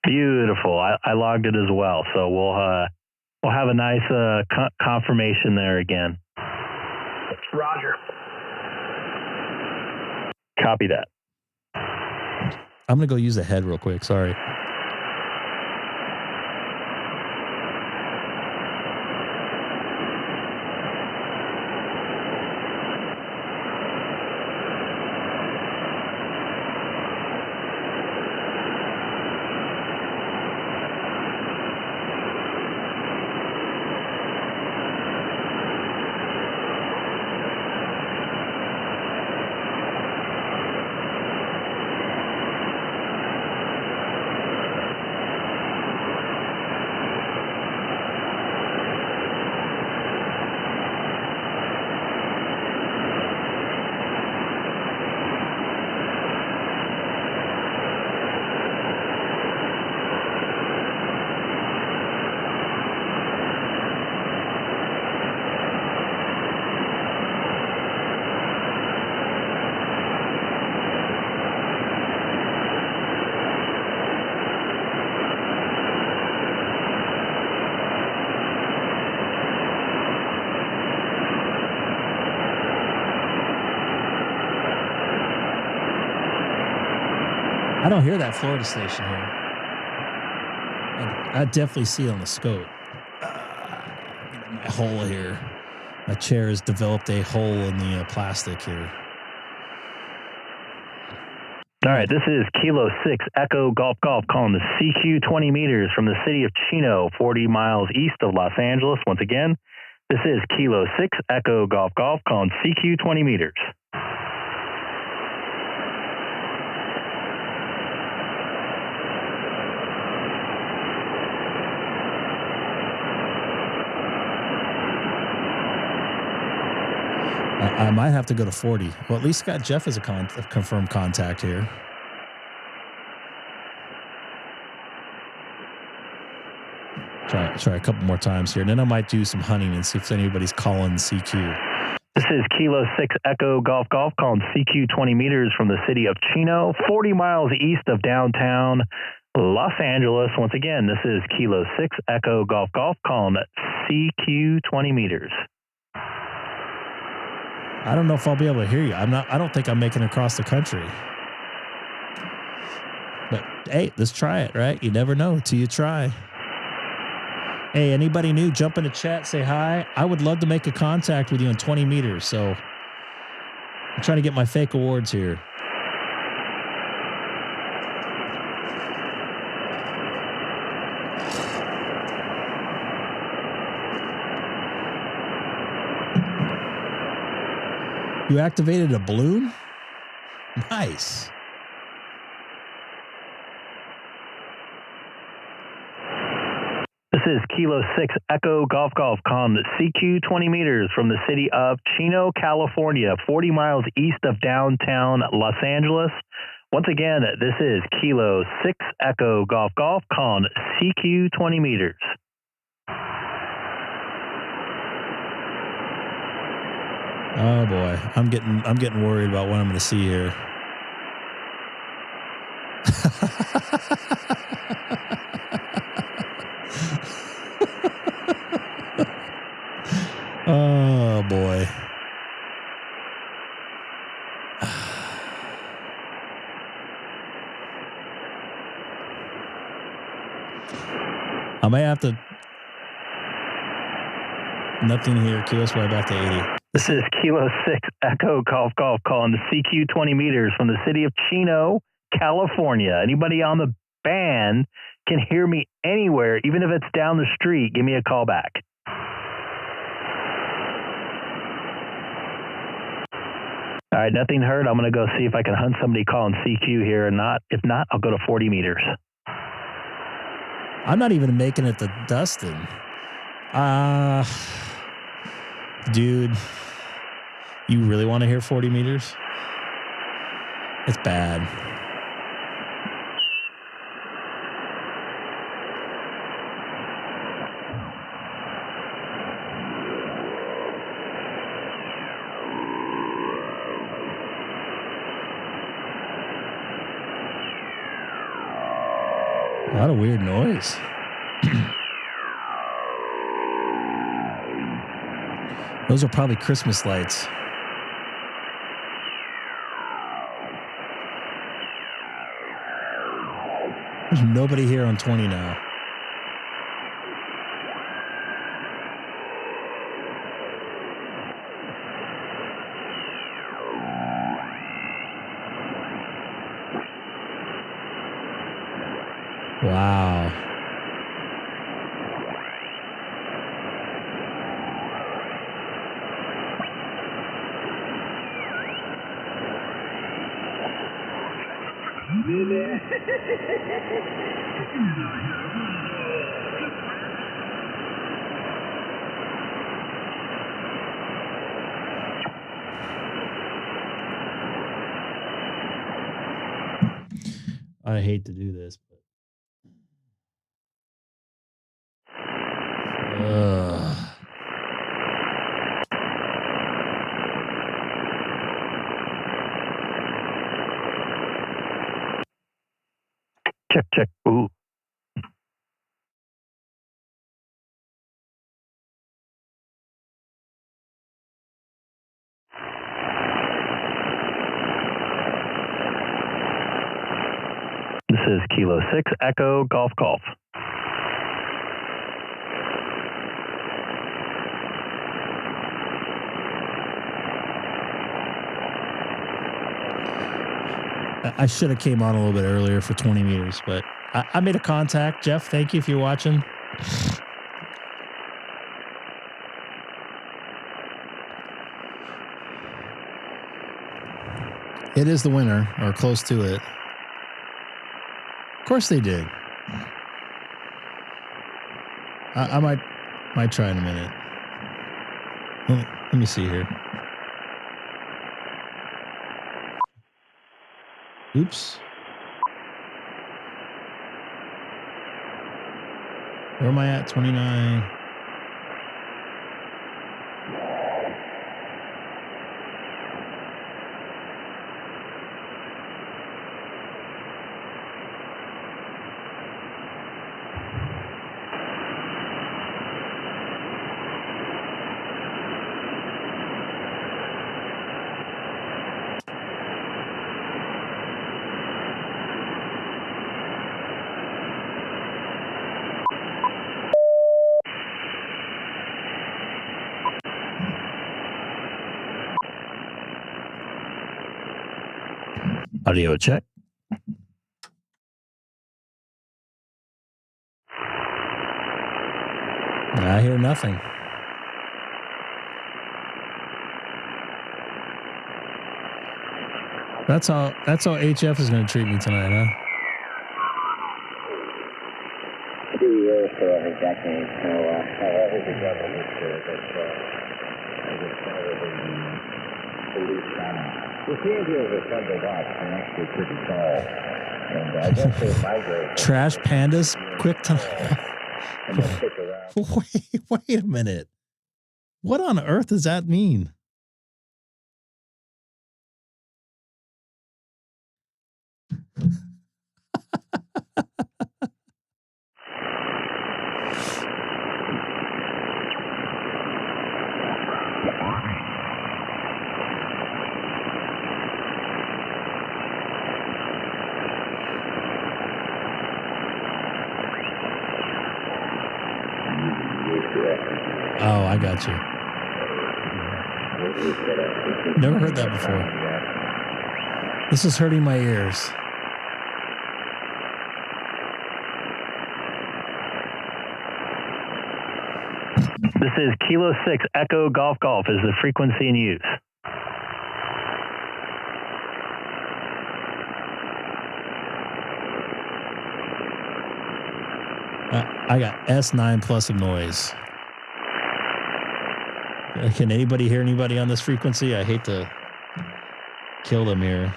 Beautiful. I logged it as well, so we'll have a nice confirmation there again. Roger. Copy that. I'm going to go use the head real quick. Sorry. I don't hear that Florida station here. I definitely see it on the scope. My hole here. My chair has developed a hole in the plastic here. All right, this is Kilo 6 Echo Golf Golf calling the CQ 20 meters from the city of Chino, 40 miles east of Los Angeles. Once again, this is Kilo 6 Echo Golf Golf calling CQ 20 meters. I might have to go to 40. Well, at least got Jeff as a confirmed contact here. Try a couple more times here, and then I might do some hunting and see if anybody's calling CQ. This is Kilo 6 Echo Golf Golf calling CQ 20 meters from the city of Chino, 40 miles east of downtown Los Angeles. Once again, this is Kilo 6 Echo Golf Golf calling CQ 20 meters. I don't know if I'll be able to hear you. I don't think I'm making it across the country. But hey, let's try it, right? You never know till you try. Hey, anybody new, jump in the chat, say hi. I would love to make a contact with you in 20 meters. So I'm trying to get my fake awards here. You activated a balloon? Nice. This is Kilo 6 Echo Golf Golf calling the CQ 20 meters from the city of Chino, California, 40 miles east of downtown Los Angeles. Once again, this is Kilo 6 Echo Golf Golf calling CQ 20 meters. Oh boy, I'm getting worried about what I'm going to see here. Oh boy. I may have to. Nothing here. Kilos right back to 80. This is Kilo 6 Echo Golf Golf calling the CQ 20 meters from the city of Chino, California. Anybody on the band can hear me anywhere, even if it's down the street. Give me a call back. All right, nothing heard. I'm going to go see if I can hunt somebody calling CQ here or not. If not, I'll go to 40 meters. I'm not even making it to Dustin. Dude, you really want to hear 40 meters? It's bad. lot of weird noise. Those are probably Christmas lights. There's nobody here on 20 now. Wow. I hate to do this, but Check, check. Ooh. This is Kilo 6 Echo Golf Golf. I should have came on a little bit earlier for 20 meters, but I made a contact. Jeff, thank you if you're watching. It is the winner, or close to it. Of course they did. I might try in a minute. Let me see here. Oops. Where am I at? 29. Audio check. I hear nothing. That's how HF is going to treat me tonight, huh? 2 years for over a decade, so however the government did it, I just probably police on. The theory of the Sunday box can actually pretty tall, and I guess they migrate. Trash pandas, quick time. And then stick around. Wait a minute. What on earth does that mean? Oh, I got you. Never heard that before. This is hurting my ears. This is Kilo 6 Echo Golf Golf is the frequency in use. I got S9 plus of noise. Can anybody hear anybody on this frequency? I hate to kill them here.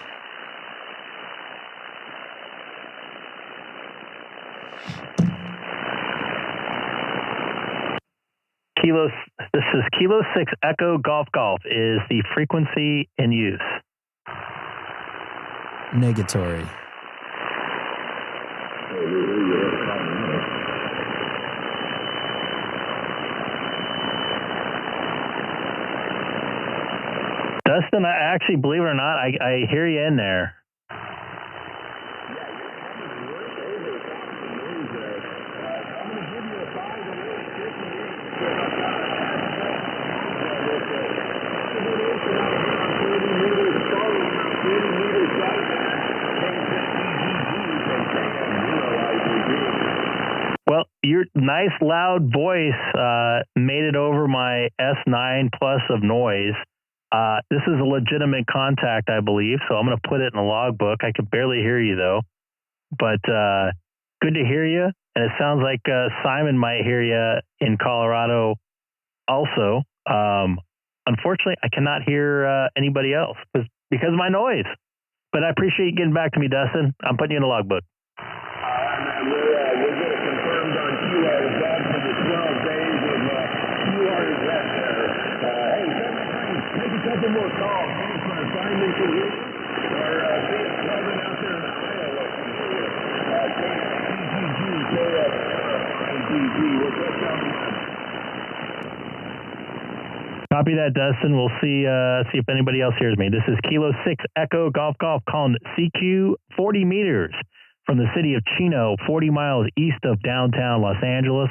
This is Kilo 6 Echo Golf Golf is the frequency in use. Negatory. Dustin, I actually, believe it or not, I hear you in there. Well, your nice loud voice made it over my S9 plus of noise. This is a legitimate contact, I believe, so I'm going to put it in the logbook. I could barely hear you, though. But good to hear you. And it sounds like Simon might hear you in Colorado also. Unfortunately, I cannot hear anybody else because of my noise. But I appreciate you getting back to me, Dustin. I'm putting you in the logbook. We'll get it confirmed on QRZ for the 12 days of QRZ there. Hey, make a couple more calls. Thanks for assignment to you. Or see if Kevin out there in Iowa can hear you. K6EGG, KSIGG. We'll catch you on the line. Copy that, Dustin. We'll see if anybody else hears me. This is Kilo 6 Echo Golf Golf calling CQ 40 meters from the city of Chino, 40 miles east of downtown Los Angeles.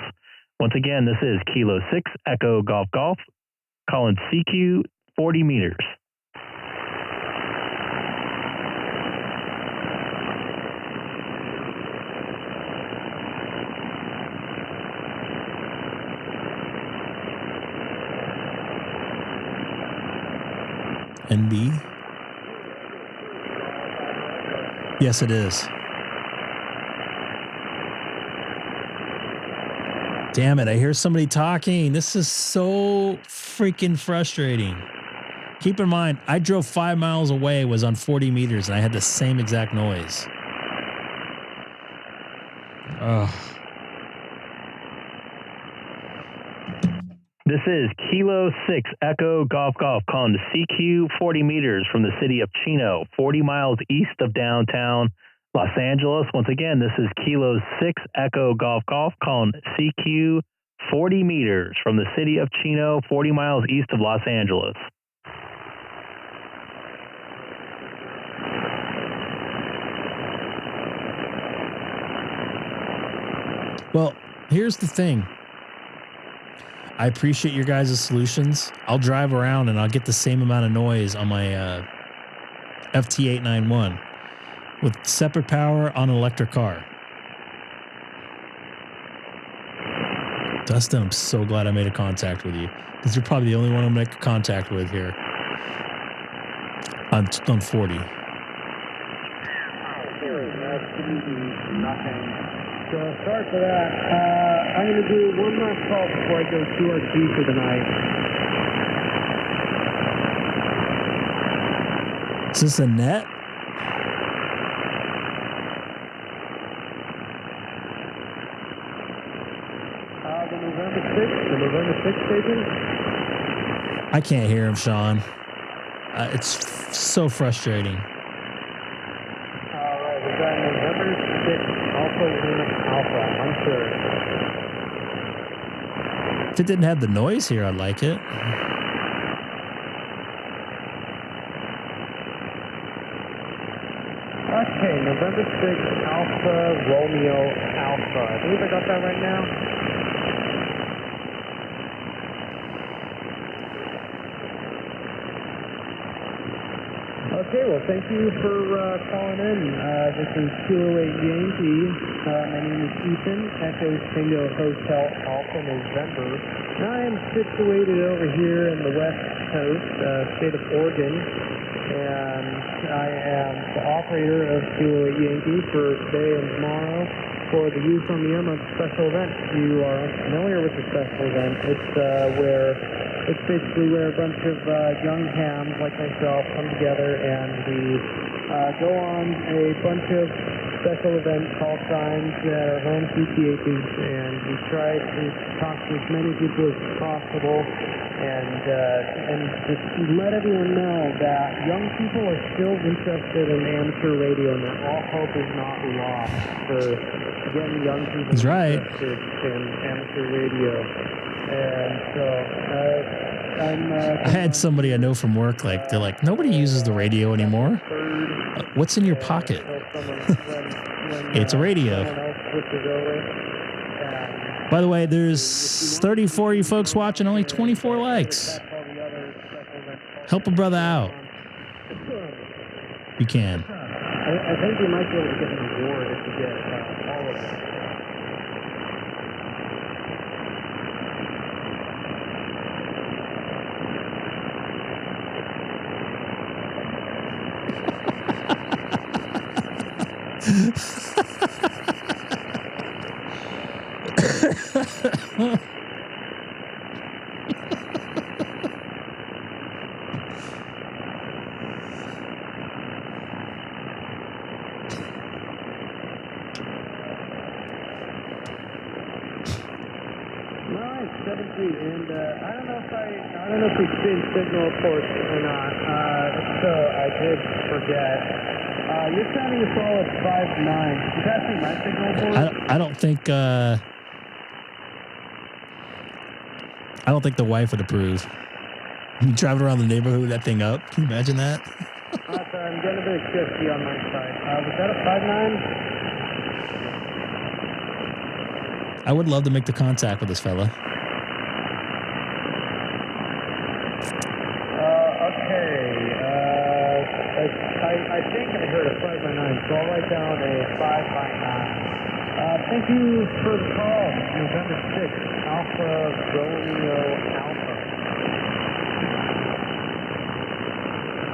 Once again, this is Kilo 6 Echo Golf Golf calling CQ 40 meters. NB? Yes, it is. Damn it, I hear somebody talking. This is so freaking frustrating. Keep in mind, I drove 5 miles away, was on 40 meters, and I had the same exact noise. Ugh. This is Kilo 6 Echo Golf Golf calling to CQ 40 meters from the city of Chino, 40 miles east of downtown Los Angeles. Once again, this is Kilo 6 Echo Golf Golf calling CQ 40 meters from the city of Chino, 40 miles east of Los Angeles. Well, here's the thing. I appreciate your guys' solutions. I'll drive around and I'll get the same amount of noise on my FT8 91 with separate power on an electric car. Dustin, I'm so glad I made a contact with you because you're probably the only one I'll make a contact with here on 40. So sorry for that. I'm going to do one last call before I go QRZ for the night. Is this a net? The November 6th station? I can't hear him, Sean. It's so frustrating. All right, we got November 6th, Alpha Unit Alpha, I'm sure. If it didn't have the noise here, I'd like it. Okay, November 6th, Alpha Romeo Alpha. I believe I got that right now. Okay, well, thank you for calling in. This is 208 Yankee. My name is Ethan, Echo Tango Hotel Alpha November. I am situated over here in the West Coast, state of Oregon, and I am the operator of 208 Yankee for today and tomorrow for the Youth on the M special event. If you are unfamiliar with the special event, it's basically where a bunch of young hams like myself come together and we go on a bunch of special event call signs that are home PTHs, and we try to talk to as many people as possible and just let everyone know that young people are still interested in amateur radio and that all hope is not lost for getting young people He's right. interested in amateur radio. And so I I had somebody I know from work, like, they're like, nobody uses the radio anymore. What's in your pocket? It's a radio. By the way, there's 34 of you folks watching, only 24 likes. Help a brother out. You can. I think you might be able to get an award if you get all of them. And I don't know if we did signal reports or not. So I did forget. You're sounding a solid 5.9. Is that my signal report? I don't think the wife would approve. You driving around the neighborhood with that thing up. Can you imagine that? Sorry, I'm getting a bit shifty on my side. Was that a 5.9? I would love to make the contact with this fella. I think I heard a 5.9, so I'll write down a 5.9. Thank you for the call, November 6th, Alpha Romeo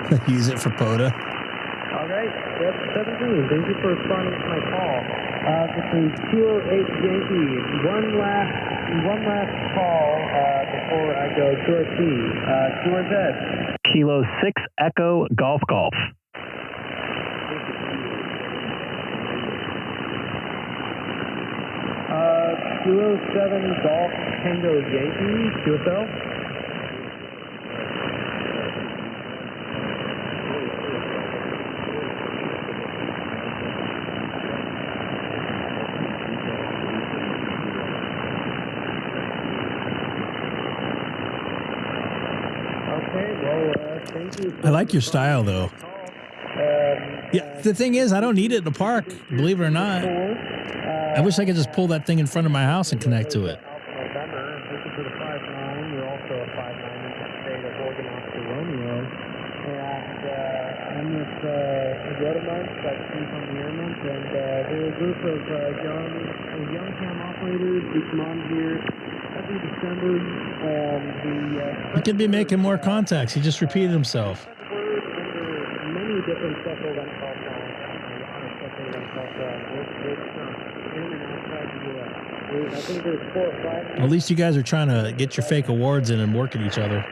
Alpha. Use it for POTA. All right, that's 17. Thank you for responding to my call. This is K6EGG Yankee. One last call before I go QRZ. QRZ. Kilo 6 Echo Golf Golf. Kilo 7 Golf Tango Yankee, QSL. I like your style, though. Yeah, the thing is, I don't need it in the park, believe it or not. I wish I could just pull that thing in front of my house and connect to it. Thank you for the 5.9. You're also a 5.9 in the state of Oregon, Oscar Romeo. And I'm with a brother of mine that came from the airmen, and they're a group of young cam operators who come on here every December. He could be making more contacts. He just repeated himself. Many different special event call signs, a lot of special event call signs, in and outside the U.S. I think there's 4 or 5. At least you guys are trying to get your fake awards in and work at each other.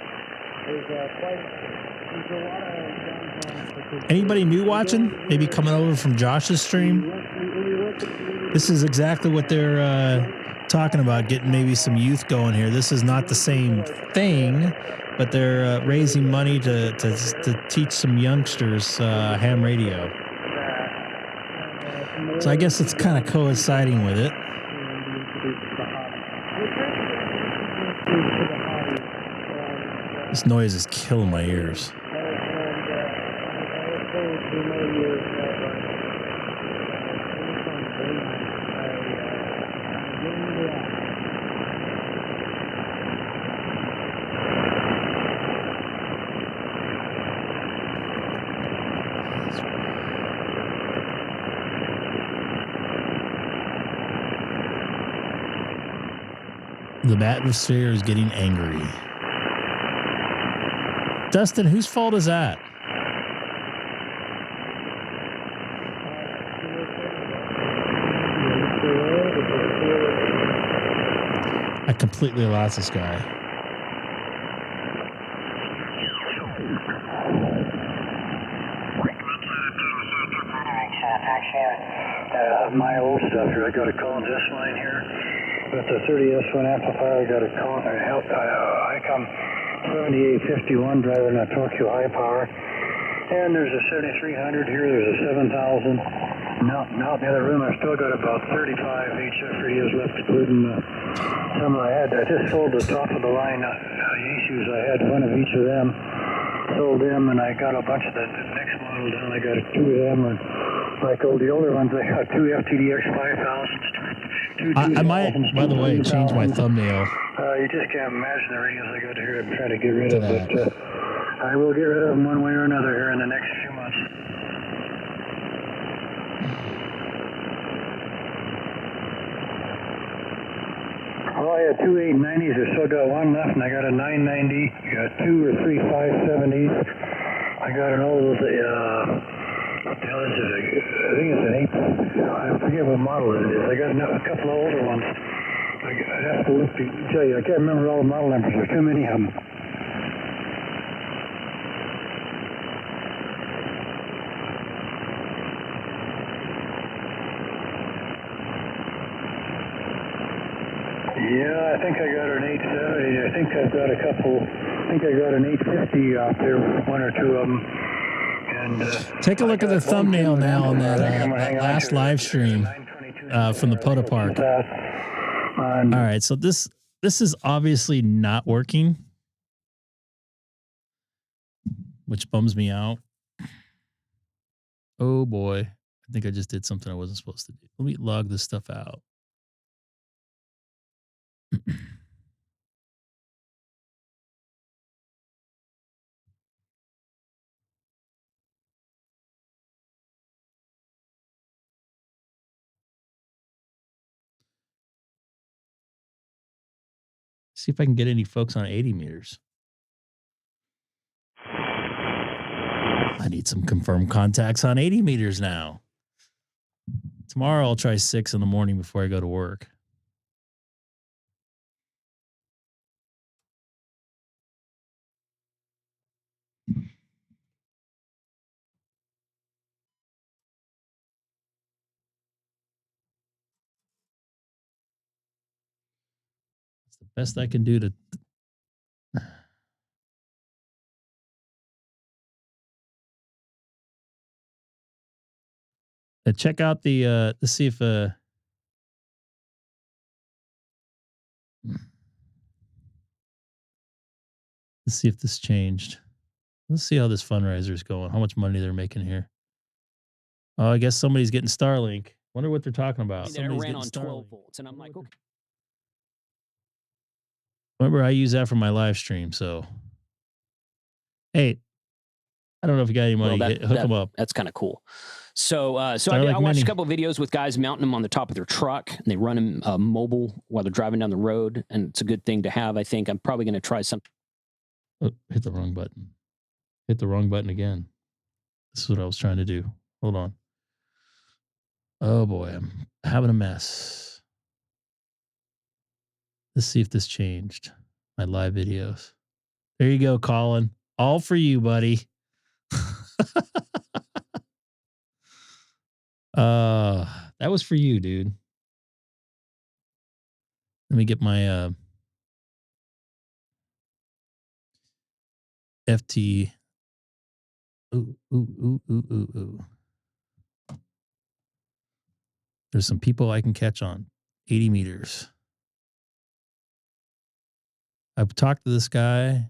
There's a lot of Anybody new watching? Maybe coming over from Josh's stream? This is exactly what they're talking about, getting maybe some youth going here. This is not the same thing, but they're raising money to teach some youngsters ham radio. So I guess it's kind of coinciding with it. This noise is killing my ears. The atmosphere is getting angry. Dustin, whose fault is that? I completely lost this guy. My old stuff here. I got a call this line here. With the 30S1 amplifier, I got a call, Icom 7851 driving a Tokyo high power. And there's a 7300 here, there's a 7000. No, in the other room I've still got about 35 HF radios left, including some I had. I just sold the top of the line Yaesus. I had one of each of them. Sold them, and I got a bunch of the next model down. I got two of them, and like the older ones, I got two FTDX 5000s. I might, by the way, change my thumbnail. You just can't imagine the radios I got here. I'm trying to get rid of, but I will get rid of them one way or another here in the next few months. Well, I had two 890s. I still got one left, and I got a 990. I got two or three 570s. I got an old, what the hell is it? I think it's an 8. I forget what model it is. I got a couple of older ones. I'd have to look to tell you. I can't remember all the model numbers. There's too many of them. Yeah, I think I got an 870. I think I've got a couple. I think I got an 850 out there, one or two of them. And take a look at the thumbnail now on that last live stream from the Poda Park. All right, so this is obviously not working, which bums me out. Oh boy, I think I just did something I wasn't supposed to do. Let me log this stuff out. See if I can get any folks on 80 meters. I need some confirmed contacts on 80 meters now. Tomorrow I'll try 6 in the morning before I go to work. It's the best I can do to check out the let's see if let's see if this changed. Let's see how this fundraiser is going, how much money they're making here. Oh, I guess somebody's getting Starlink. Wonder what they're talking about. That ran on 12 volts, and I'm like, okay. Remember, I use that for my live stream, so hey, I don't know if you got any money. Well, Hook them up. That's kind of cool. So I Like watched a couple of videos with guys mounting them on the top of their truck, and they run them mobile while they're driving down the road, and it's a good thing to have. I think I'm probably going to try something. Oh, hit the wrong button. Hit the wrong button again. This is what I was trying to do. Hold on. Oh boy, I'm having a mess. Let's see if this changed. My live videos. There you go, Colin. All for you, buddy. That was for you, dude. Let me get my FT. Ooh. There's some people I can catch on 80 meters. I've talked to this guy.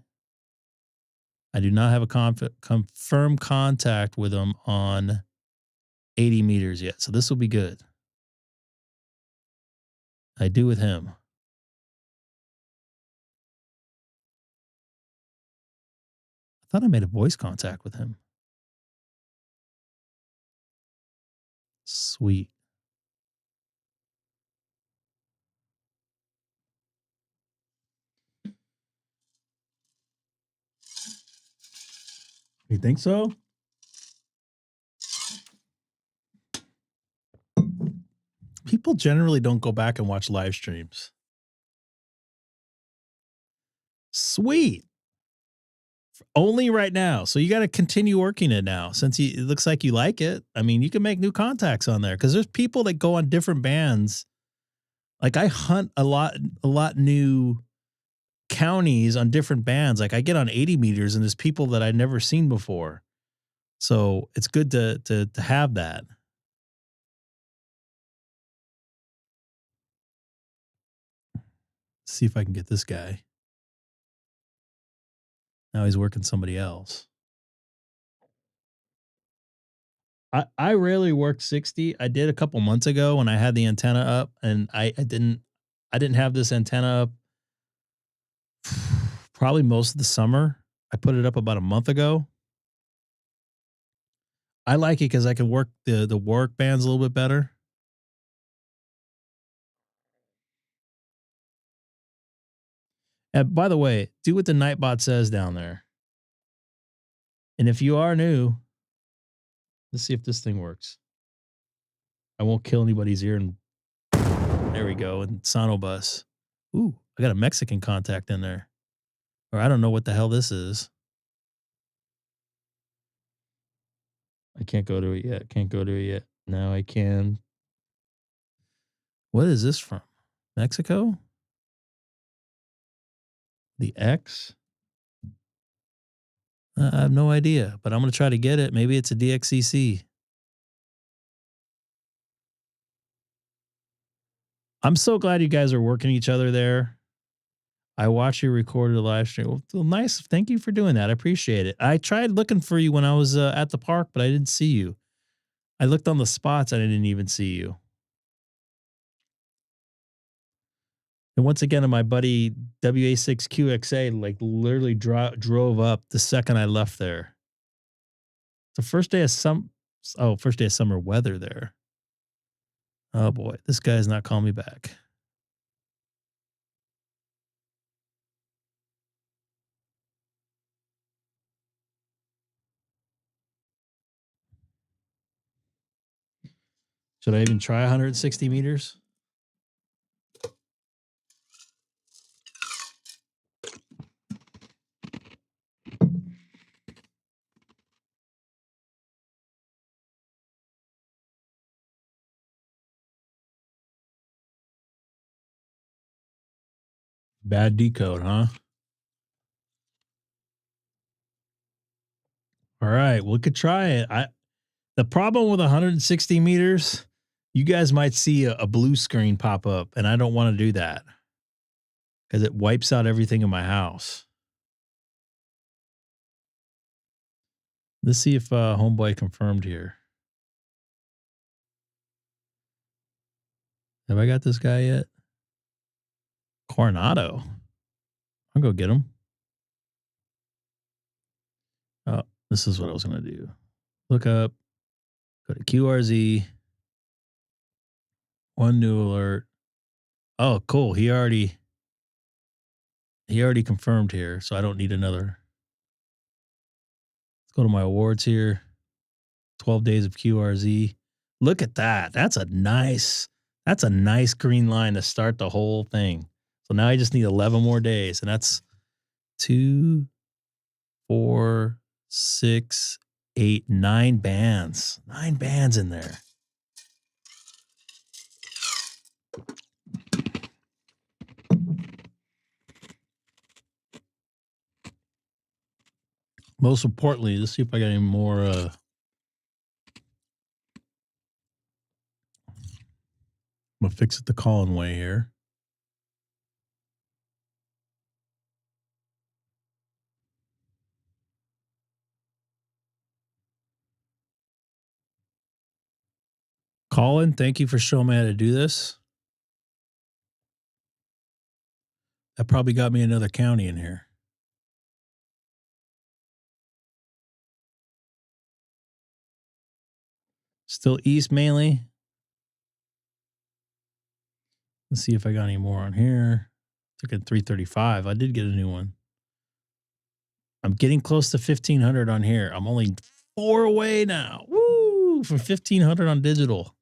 I do not have a confirmed contact with him on 80 meters yet. So this will be good. I do with him. I thought I made a voice contact with him. Sweet. You think so? People generally don't go back and watch live streams. Sweet. Only right now. So you got to continue working it now since it looks like you like it. I mean, you can make new contacts on there because there's people that go on different bands. Like I hunt a lot new counties on different bands. Like I get on 80 meters and there's people that I've never seen before. So it's good to have that. see if I can get this guy. Now he's working somebody else. I rarely work 60. I did a couple months ago when I had the antenna up, and I didn't have this antenna up probably most of the summer. I put it up about a month ago. I like it because I can work the work bands a little bit better. And by the way, do what the Nightbot says down there. And if you are new, let's see if this thing works. I won't kill anybody's ear. And there we go. And Sonobus. Ooh, I got a Mexican contact in there. Or I don't know what the hell this is. I can't go to it yet. Can't go to it yet. Now I can. What is this from? Mexico? The X? I have no idea, but I'm going to try to get it. Maybe it's a DXCC. I'm so glad you guys are working each other there. I watched you record the live stream. Well, nice. Thank you for doing that. I appreciate it. I tried looking for you when I was at the park, but I didn't see you. I looked on the spots. I didn't even see you. And once again, my buddy WA6QXA like literally drove up the second I left there. The first day of summer weather there. Oh boy, this guy's not calling me back. Should I even try 160 meters? Bad decode, huh? All right, we could try it. The problem with 160 meters, you guys might see a blue screen pop up, and I don't want to do that because it wipes out everything in my house. Let's see if Homeboy confirmed here. Have I got this guy yet? Coronado. I'll go get him. Oh, this is what I was going to do. Look up, go to QRZ. One new alert. Oh, cool. He already confirmed here, so I don't need another. Let's go to my awards here. 12 days of QRZ. Look at that. That's a nice green line to start the whole thing. So now I just need 11 more days, and that's 2, 4, 6, 8, 9 bands. 9 bands in there. Most importantly, let's see if I got any more. I'm gonna fix it the Colin way here. Colin, thank you for showing me how to do this. That probably got me another county in here. Still east mainly. Let's see if I got any more on here. Took it 335. I did get a new one. I'm getting close to 1,500 on here. I'm only 4 away now. Woo! From 1,500 on digital.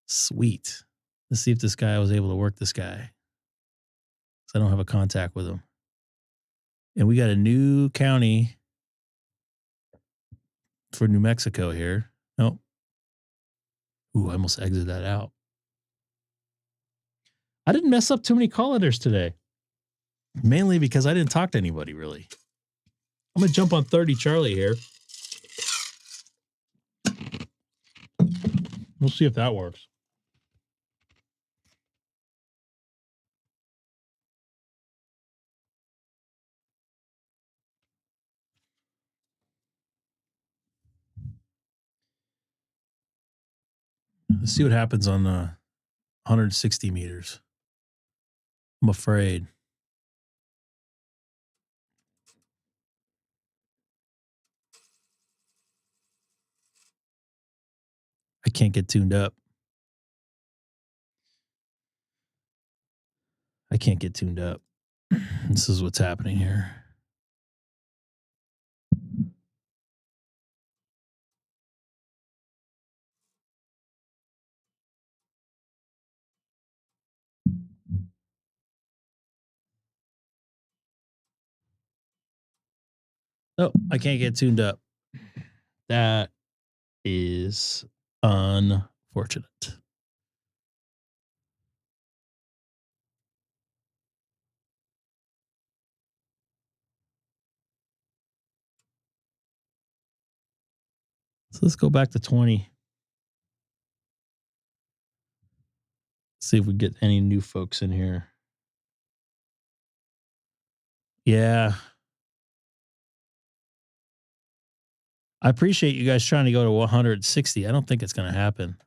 Sweet. Let's see if this guy, I was able to work this guy. So I don't have a contact with him. And we got a new county for New Mexico here. Nope. Ooh, I almost exited that out. I didn't mess up too many call letters today. Mainly because I didn't talk to anybody, really. I'm going to jump on 30 Charlie here. We'll see if that works. Let's see what happens on 160 meters. I'm afraid. I can't get tuned up. I can't get tuned up. This is what's happening here. Oh, I can't get tuned up. That is unfortunate. So let's go back to 20. See if we get any new folks in here. Yeah. I appreciate you guys trying to go to 160. I don't think it's going to happen.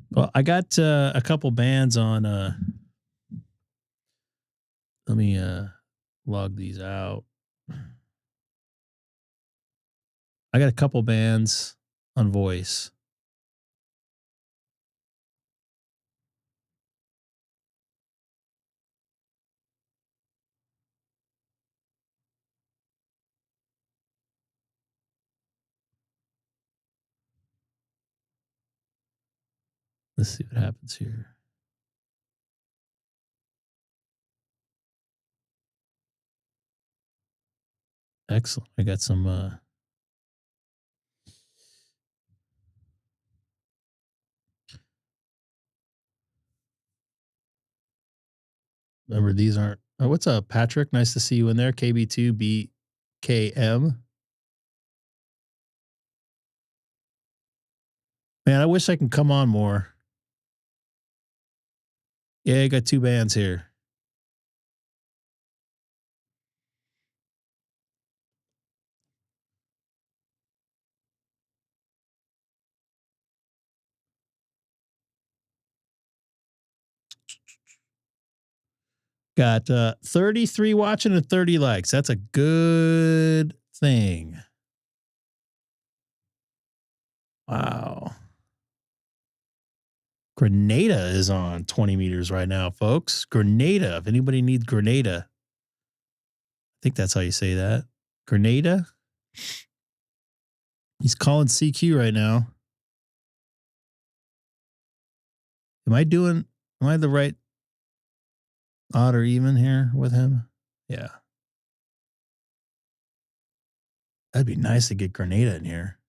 Well, I got a couple bands on. Let me log these out. I got a couple bands on voice. Let's see what happens here. Excellent. I got some remember these aren't. Oh, what's up, Patrick? Nice to see you in there. KB2BKM. Man, I wish I can come on more. Yeah, I got two bands here. Got 33 watching and 30 likes. That's a good thing. Wow. Grenada is on 20 meters right now, folks. Grenada. If anybody needs Grenada, I think that's how you say that. Grenada. He's calling CQ right now. Am I the right odd or even here with him? Yeah. That'd be nice to get Grenada in here.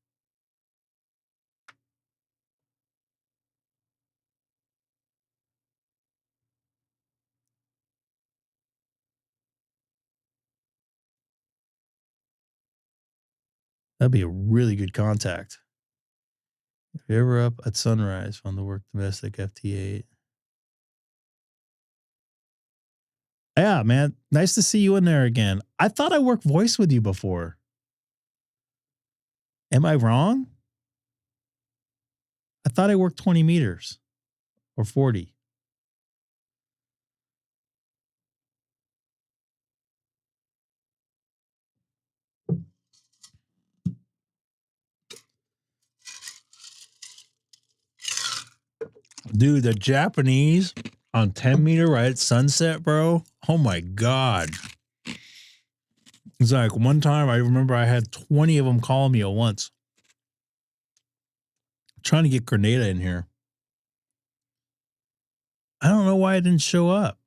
That'd be a really good contact. If you're ever up at sunrise on the work domestic FT8. Yeah, man. Nice to see you in there again. I thought I worked voice with you before. Am I wrong? I thought I worked 20 meters or 40. Dude, the Japanese on 10 meter right at sunset, bro. Oh my God. It's like one time I remember I had 20 of them calling me at once. Trying to get Grenada in here. I don't know why it didn't show up.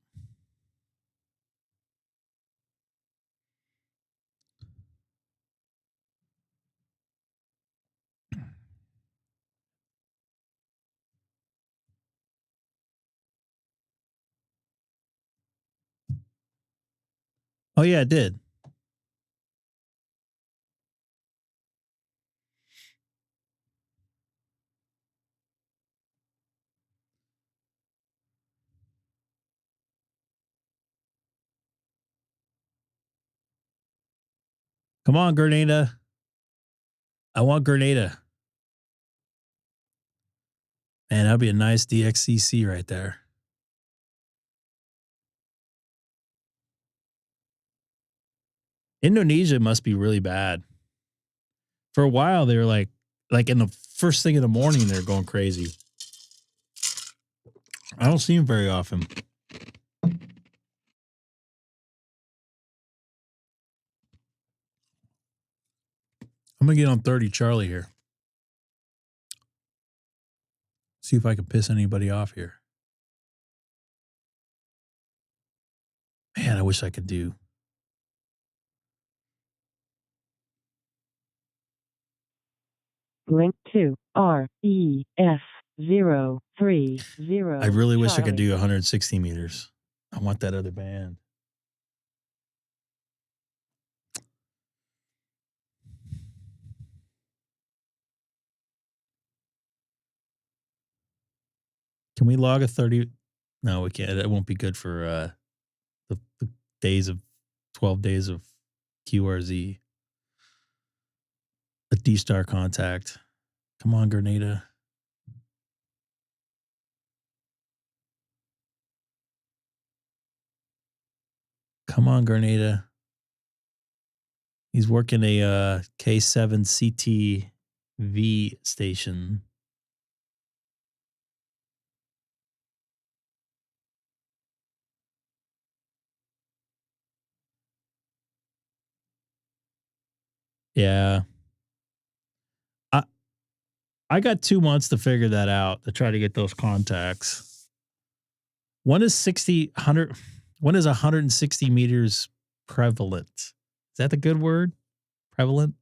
Oh, yeah, it did. Come on, Grenada. I want Grenada. Man, that'd be a nice DXCC right there. Indonesia must be really bad. For a while, they were like in the first thing in the morning, they're going crazy. I don't see them very often. I'm going to get on 30 Charlie here. See if I can piss anybody off here. Man, I wish I could do. Link to RES030. I really wish I could do 160 meters. I want that other band. Can we log a 30? No, we can't. It won't be good for the days of 12 days of QRZ. A DStar contact. Come on, Grenada. Come on, Grenada. He's working a K7CTV station. Yeah. I got 2 months to figure that out, to try to get those contacts. One is 160 meters prevalent. Is that the good word? Prevalent?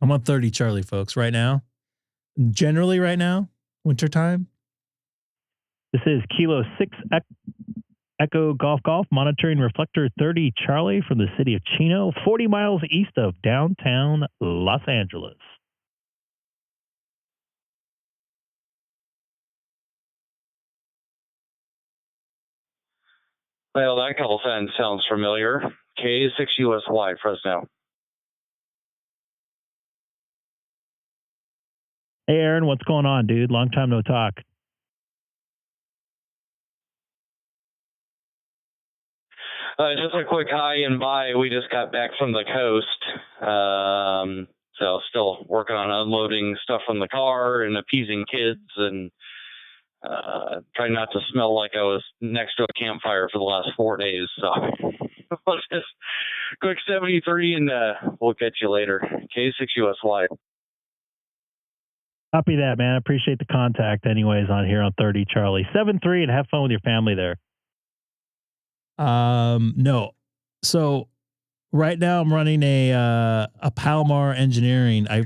I'm on 30 Charlie, folks, right now. Generally right now, wintertime. This is Kilo 6 Echo Golf Golf, monitoring Reflector 30 Charlie from the city of Chino, 40 miles east of downtown Los Angeles. Well, that call sign sounds familiar. K6USY, Fresno. Hey, Aaron, what's going on, dude? Long time no talk. Just a quick hi and bye. We just got back from the coast. So still working on unloading stuff from the car and appeasing kids and trying not to smell like I was next to a campfire for the last 4 days. So just quick 73 and we'll catch you later. K6USY. Copy that, man. Appreciate the contact anyways on here on 30 Charlie. 73 and have fun with your family there. No. So right now I'm running a Palomar Engineering. I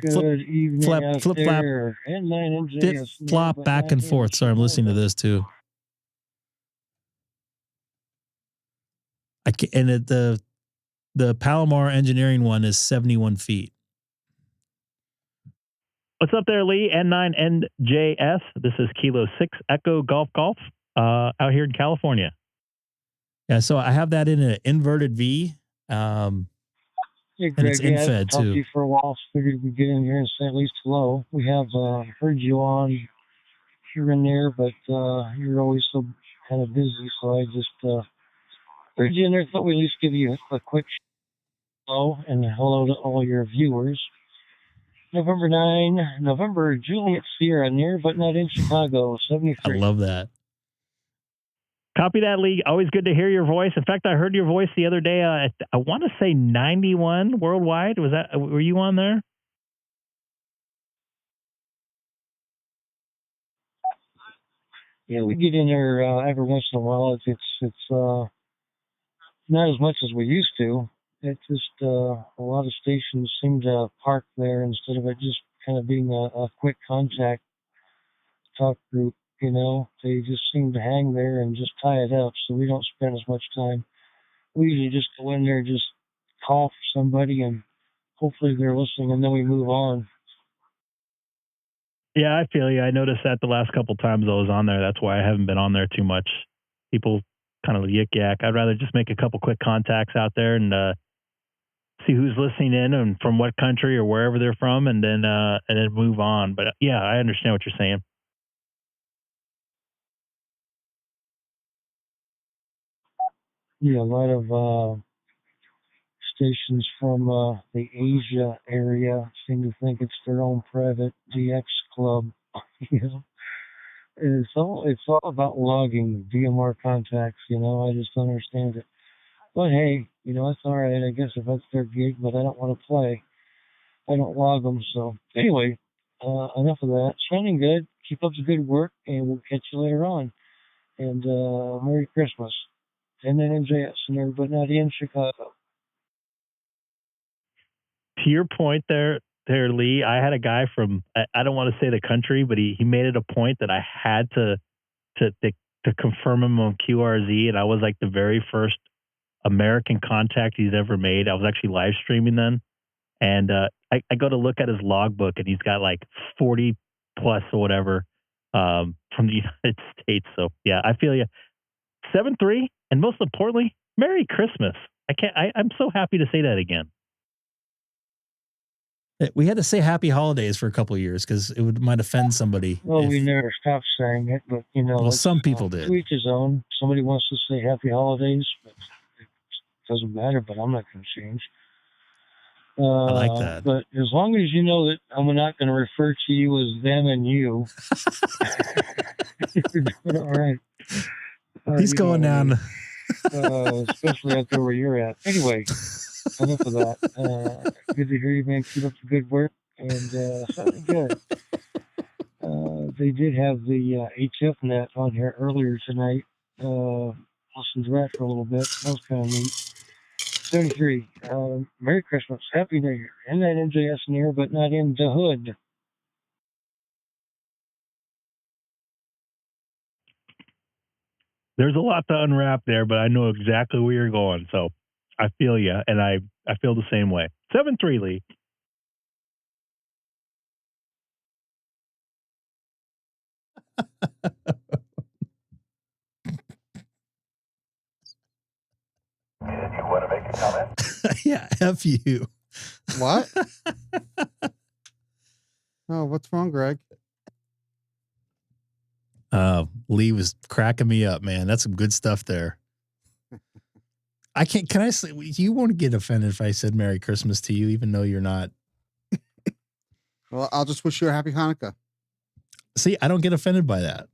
flop back and forth. Sorry, I'm listening to this too. I can, and the Palomar Engineering one is 71 feet. What's up there, Lee? N9NJS. This is Kilo 6 Echo Golf Golf out here in California. Yeah, so I have that in an inverted V. Hey, and Greg, it's in-fed talked to too. you for a while. Figured we'd get in here and say at least hello. We have heard you on here and there, but you're always so kind of busy, so I just heard you in there. Thought we'd at least give you a quick hello and hello to all your viewers. November 9, Juliet Sierra, near but not in Chicago, 73. I love that. Copy that, Lee. Always good to hear your voice. In fact, I heard your voice the other day. I want to say 91 worldwide. Were you on there? Yeah, we get in there every once in a while. It's not as much as we used to. It's just a lot of stations seem to park there instead of it just kind of being a quick contact talk group. You know, they just seem to hang there and just tie it up, so we don't spend as much time. We usually just go in there, just call for somebody, and hopefully they're listening, and then we move on. Yeah, I feel you. I noticed that the last couple times I was on there. That's why I haven't been on there too much. People kind of yik yak. I'd rather just make a couple quick contacts out there and see who's listening in and from what country or wherever they're from, and then move on. But yeah, I understand what you're saying. Yeah, a lot of stations from the Asia area seem to think it's their own private DX club. You know, and it's all about logging DMR contacts. You know, I just don't understand it. But hey, you know, that's all right. I guess if that's their gig, but I don't want to play. I don't log them. So anyway, enough of that. Sounding good. Keep up the good work, and we'll catch you later on. And Merry Christmas. And then NJS and everybody not in Chicago. To your point there, Lee, I had a guy from, I don't want to say the country, but he made it a point that I had to confirm him on QRZ, and I was like the very first American contact he's ever made. I was actually live streaming then, and I go to look at his logbook, and he's got like 40 plus or whatever from the United States. So yeah, I feel you. 7-3, and most importantly, Merry Christmas. I'm so happy to say that again. We had to say Happy Holidays for a couple of years because it might offend somebody. Well, we never stopped saying it, but you know, well, some people did. To each his own. Somebody wants to say Happy Holidays, but it doesn't matter. But I'm not going to change. I like that. But as long as you know that I'm not going to refer to you as them and you, you're doing all right. He's going down. Especially out there where you're at. Anyway, enough of that. Good to hear you, man. Keep up the good work. And something good. They did have the HF net on here earlier tonight. Listened to that for a little bit. That was kind of neat. 73. Merry Christmas. Happy New Year. And that NJS near, but not in the hood. There's a lot to unwrap there, but I know exactly where you're going. So I feel you, and I feel the same way. 7-3, Lee. You want to make a comment? Yeah, F you. What? Oh, what's wrong, Greg? Lee was cracking me up, man. That's some good stuff there. Can I say, you won't get offended if I said Merry Christmas to you, even though you're not. Well, I'll just wish you a happy Hanukkah. See, I don't get offended by that.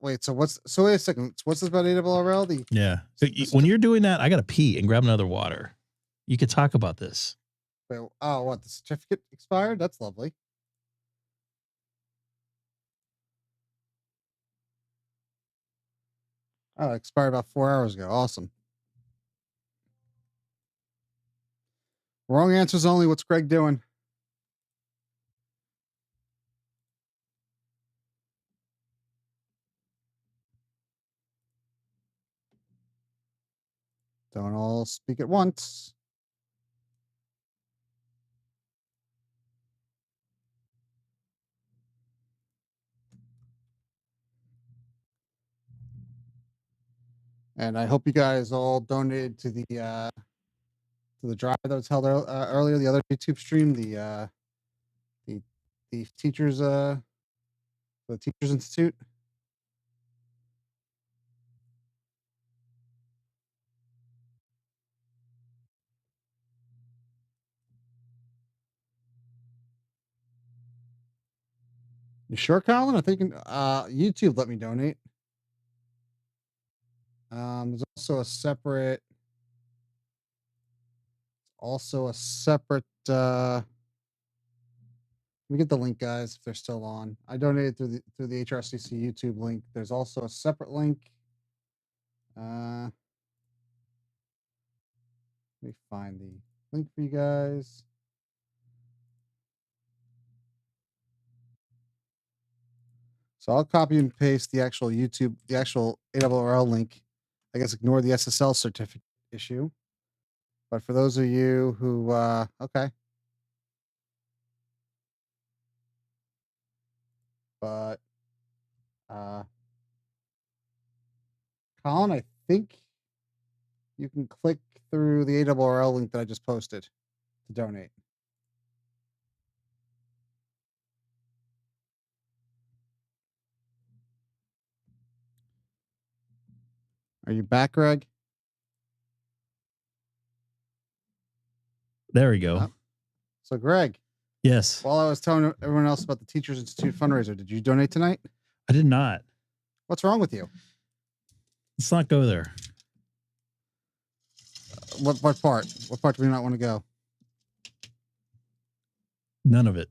Wait, so wait a second. What's this about ARRL? Yeah. So when you're doing that, I got to pee and grab another water. You could talk about this. Wait, oh, what? The certificate expired? That's lovely. Oh, it expired about 4 hours ago. Awesome. Wrong answers only. What's Greg doing? Don't all speak at once. And I hope you guys all donated to the drive that was held earlier, the other YouTube stream, the teachers, the Teachers Institute. You sure, Colin? I think YouTube let me donate. There's also a separate. Let me get the link, guys, if they're still on. I donated through the HRCC YouTube link. There's also a separate link. Let me find the link for you guys. So I'll copy and paste the actual ARRL link. I guess ignore the SSL certificate issue. But for those of you who, okay. But Colin, I think you can click through the ARRL link that I just posted to donate. Are you back, Greg? There we go. So, Greg. Yes. While I was telling everyone else about the Teachers Institute fundraiser, did you donate tonight? I did not. What's wrong with you? Let's not go there. What part? What part do we not want to go? None of it.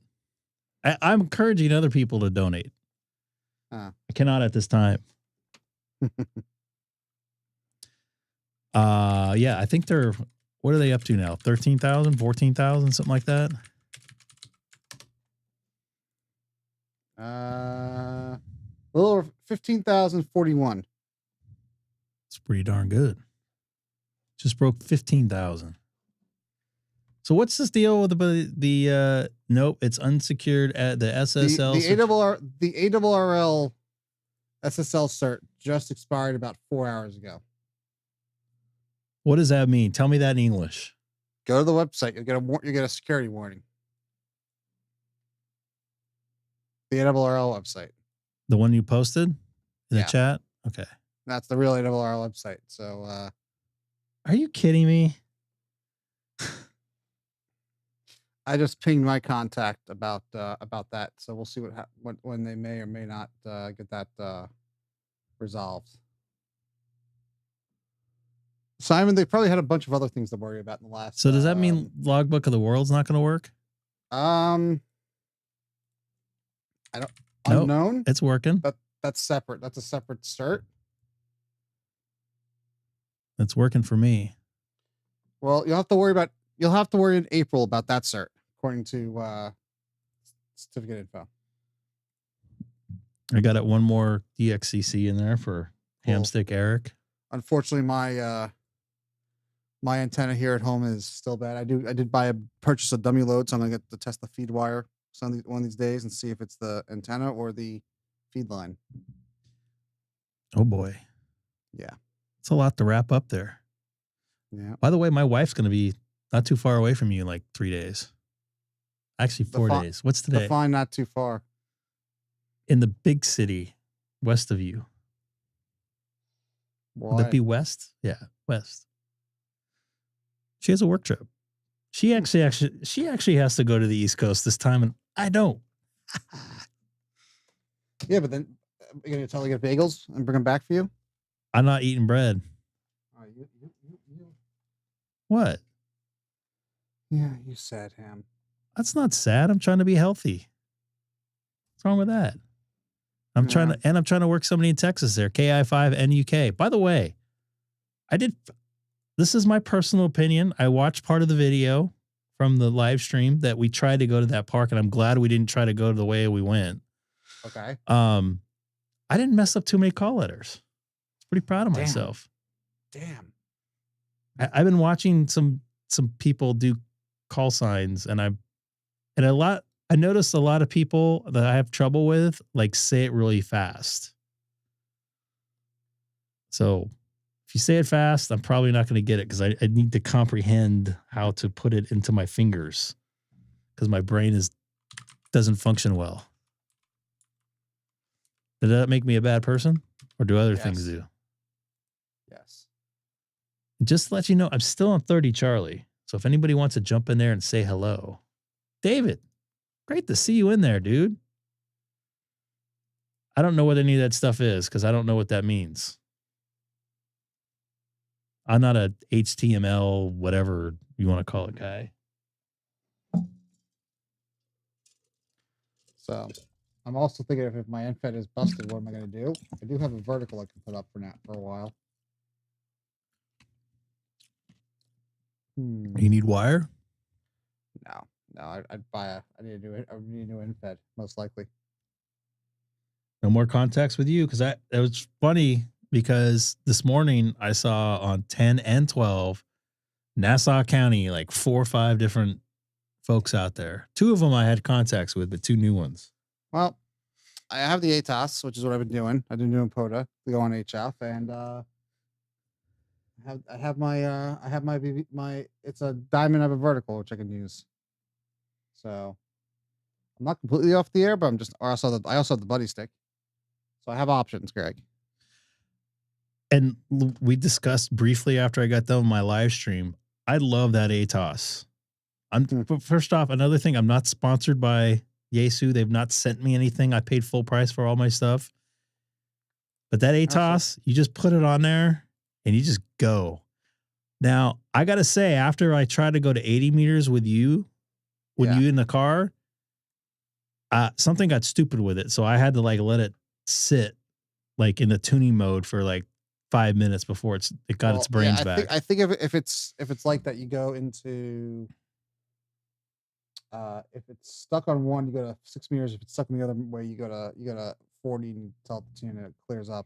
I'm encouraging other people to donate. I cannot at this time. Yeah, I think they're, what are they up to now? 13,000, 14,000, something like that. A little over 15,041. It's pretty darn good. Just broke 15,000. So what's this deal with the nope, it's unsecured at the SSL. The ARRL SSL cert just expired about 4 hours ago. What does that mean? Tell me that in English. Go to the website. You get a security warning. The ARRL website. The one you posted in the chat? Okay. That's the real ARRL website. So are you kidding me? I just pinged my contact about that. So we'll see when they may or may not get that resolved. Simon, they probably had a bunch of other things to worry about in the last. So does that mean Logbook of the World's not going to work? I don't. Nope, unknown. It's working. That's separate. That's a separate cert. It's working for me. Well, you'll have to worry in April about that cert, according to certificate info. I got one more DXCC in there for Hamstick Eric. Unfortunately, my antenna here at home is still bad. I did purchase a dummy load, so I'm gonna get to test the feed wire one of these days and see if it's the antenna or the feed line. Oh boy. Yeah. It's a lot to wrap up there. Yeah. By the way, my wife's going to be not too far away from you in like 3 days. Actually, 4 days. What's today? Define not too far. In the big city west of you. Why? Would that be west? Yeah, west. She has a work trip. She actually has to go to the East Coast this time, and I don't. Yeah, but then you're going to tell her to get bagels and bring them back for you? I'm not eating bread. You. What? Yeah, you sad ham. That's not sad. I'm trying to be healthy. What's wrong with that? I'm trying to work somebody in Texas there, KI5 NUK. By the way, this is my personal opinion. I watched part of the video from the live stream that we tried to go to that park, and I'm glad we didn't try to go the way we went. Okay. I didn't mess up too many call letters. Pretty proud of myself. Damn. I've been watching some people do call signs, and I noticed a lot of people that I have trouble with like say it really fast. So if you say it fast, I'm probably not going to get it because I need to comprehend how to put it into my fingers because my brain doesn't function well. Did that make me a bad person, or do other things do? Yes. Just to let you know, I'm still on 30 Charlie. So if anybody wants to jump in there and say hello. David, great to see you in there, dude. I don't know what any of that stuff is because I don't know what that means. I'm not a HTML, whatever you want to call it, guy. So I'm also thinking if my NFET is busted, what am I going to do? I do have a vertical I can put up for a while. You need wire? No, I'd buy I need a new NFET, most likely. No more contacts with you? Because it was funny because this morning I saw on 10 and 12, Nassau County, like 4 or 5 different folks out there. 2 of them I had contacts with, but 2 new ones. Well, I have the ATOS, which is what I've been doing. I've been doing POTA to go on HF, and I have my it's a diamond. I have a vertical which I can use. So I'm not completely off the air, but I also have the buddy stick. So I have options, Greg. And we discussed briefly after I got done with my live stream. I love that ATOS. But first off, another thing, I'm not sponsored by Yaesu. They've not sent me anything. I paid full price for all my stuff. But that ATOS, you just put it on there and you just go. Now, I got to say, after I tried to go to 80 meters with you, you in the car, something got stupid with it. So I had to like let it sit like in the tuning mode for like 5 minutes before it got its brains back. I think if it's like that, you go into if it's stuck on one, you go to 6 meters. If it's stuck in the other way, you go to 40 and tell it to tune and it clears up.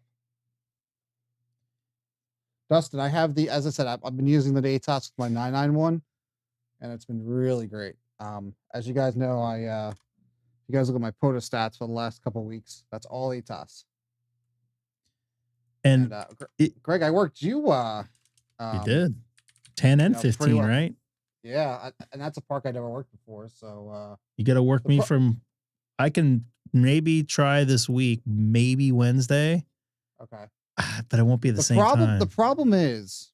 Dustin, I have as I said, I've been using the ATOS with my 991, and it's been really great. As you guys know, you guys look at my POTA stats for the last couple of weeks. That's all ATOS. And Greg, I worked you. You did 10 and 15, well. Right? Yeah, and that's a park I never worked before. So you got to work me from. I can maybe try this week, maybe Wednesday. Okay, but it won't be the same time. The problem is,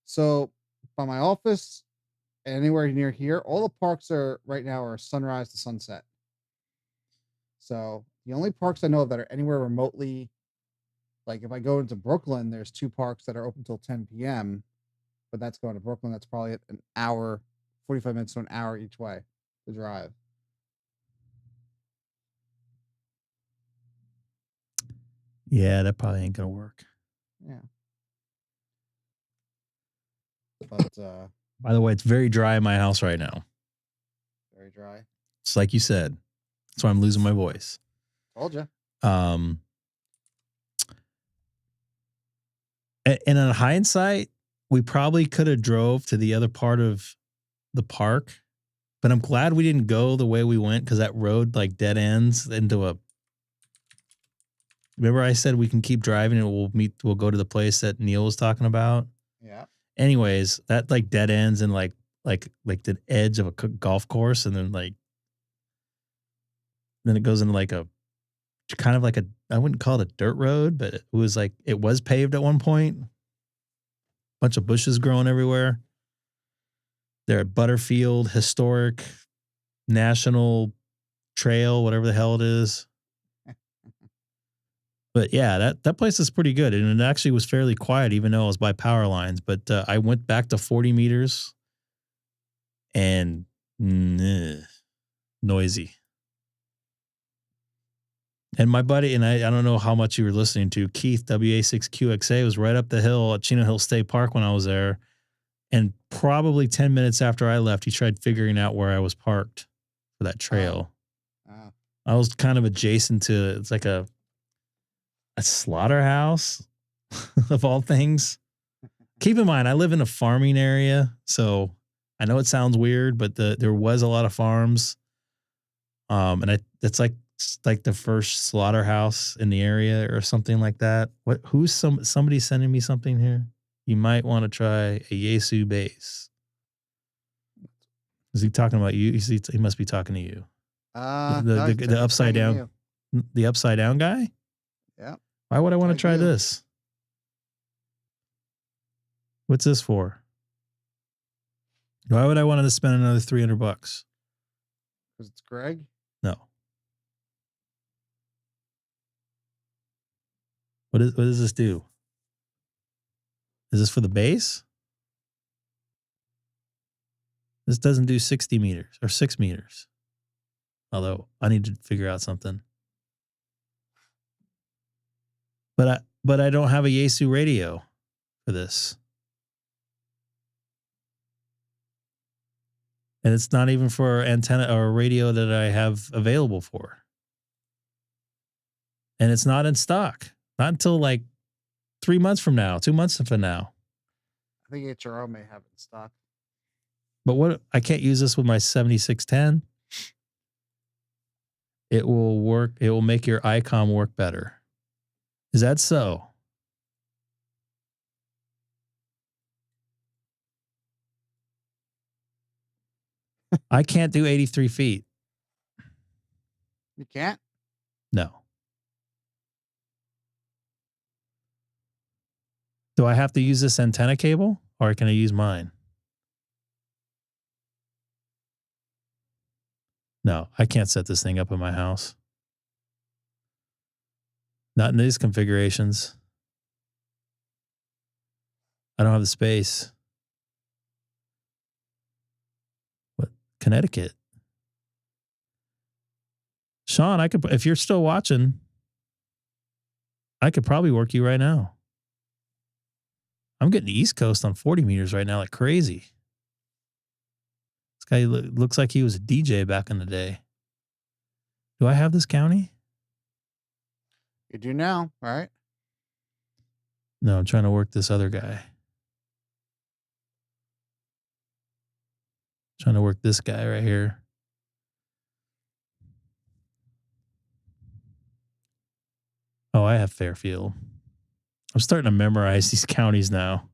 so by my office, anywhere near here, all the parks right now are sunrise to sunset. So the only parks I know of that are anywhere remotely. Like if I go into Brooklyn, there's 2 parks that are open till 10 p.m. But that's going to Brooklyn. That's probably an hour, 45 minutes to an hour each way to drive. Yeah, that probably ain't gonna work. Yeah. But by the way, it's very dry in my house right now. Very dry. It's like you said. That's why I'm losing my voice. Told you. And in hindsight, we probably could have drove to the other part of the park, but I'm glad we didn't go the way we went because that road like dead ends into a. Remember I said we can keep driving and we'll go to the place that Neil was talking about? Yeah. Anyways, that like dead ends and like the edge of a golf course, and then it goes into like a kind of like I wouldn't call it a dirt road, but it was paved at one point. Bunch of bushes growing everywhere. They're at Butterfield Historic National Trail, whatever the hell it is. But yeah, that place is pretty good. And it actually was fairly quiet, even though I was by power lines. But I went back to 40 meters and noisy. And my buddy, and I don't know how much you were listening to, Keith, WA6QXA, was right up the hill at Chino Hill State Park when I was there. And probably 10 minutes after I left, he tried figuring out where I was parked for that trail. I was kind of adjacent to, it's like a slaughterhouse of all things. Keep in mind, I live in a farming area, so I know it sounds weird, but there was a lot of farms. And it's like the first slaughterhouse in the area or something like that. Who's somebody sending me something here? You might want to try a Yaesu base. Is he talking about you? He must be talking to you. The upside down, the upside down guy. Yeah. Why would I want to try this? What's this for? Why would I want to spend another $300? Because it's Greg? No. What does this do? Is this for the base? This doesn't do 60 meters or 6 meters. Although I need to figure out something. But I don't have a Yaesu radio for this. And it's not even for antenna or radio that I have available for. And it's not in stock. Not until like 3 months from now, 2 months from now. I think HRO may have it in stock. But I can't use this with my 7610. It will work. It will make your Icom work better. Is that so? I can't do 83 feet. You can't? No. Do I have to use this antenna cable or can I use mine? No, I can't set this thing up in my house. Not in these configurations. I don't have the space. What? Connecticut? Sean, I could, if you're still watching, I could probably work you right now. I'm getting the East Coast on 40 meters right now like crazy. This guy looks like he was a DJ back in the day. Do I have this county? You do now, all right? No, I'm trying to work this other guy. Trying to work this guy right here. Oh, I have Fairfield. I'm starting to memorize these counties now.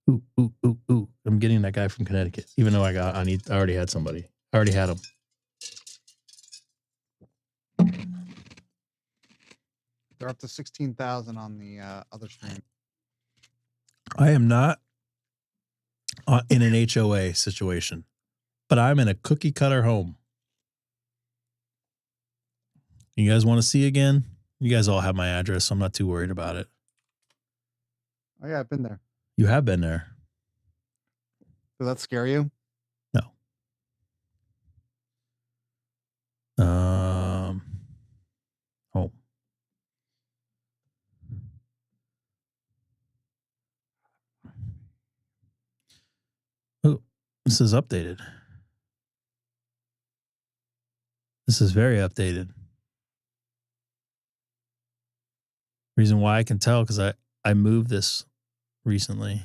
Ooh, ooh, ooh, ooh. I'm getting that guy from Connecticut, even though I already had somebody. I already had him. They're up to 16,000 on the other stream. I am not in an HOA situation, but I'm in a cookie cutter home. You guys want to see again? You guys all have my address, so I'm not too worried about it. Oh, yeah, I've been there. You have been there. Does that scare you? No. Oh. Oh, this is updated. This is very updated. Reason why I can tell because I moved this recently.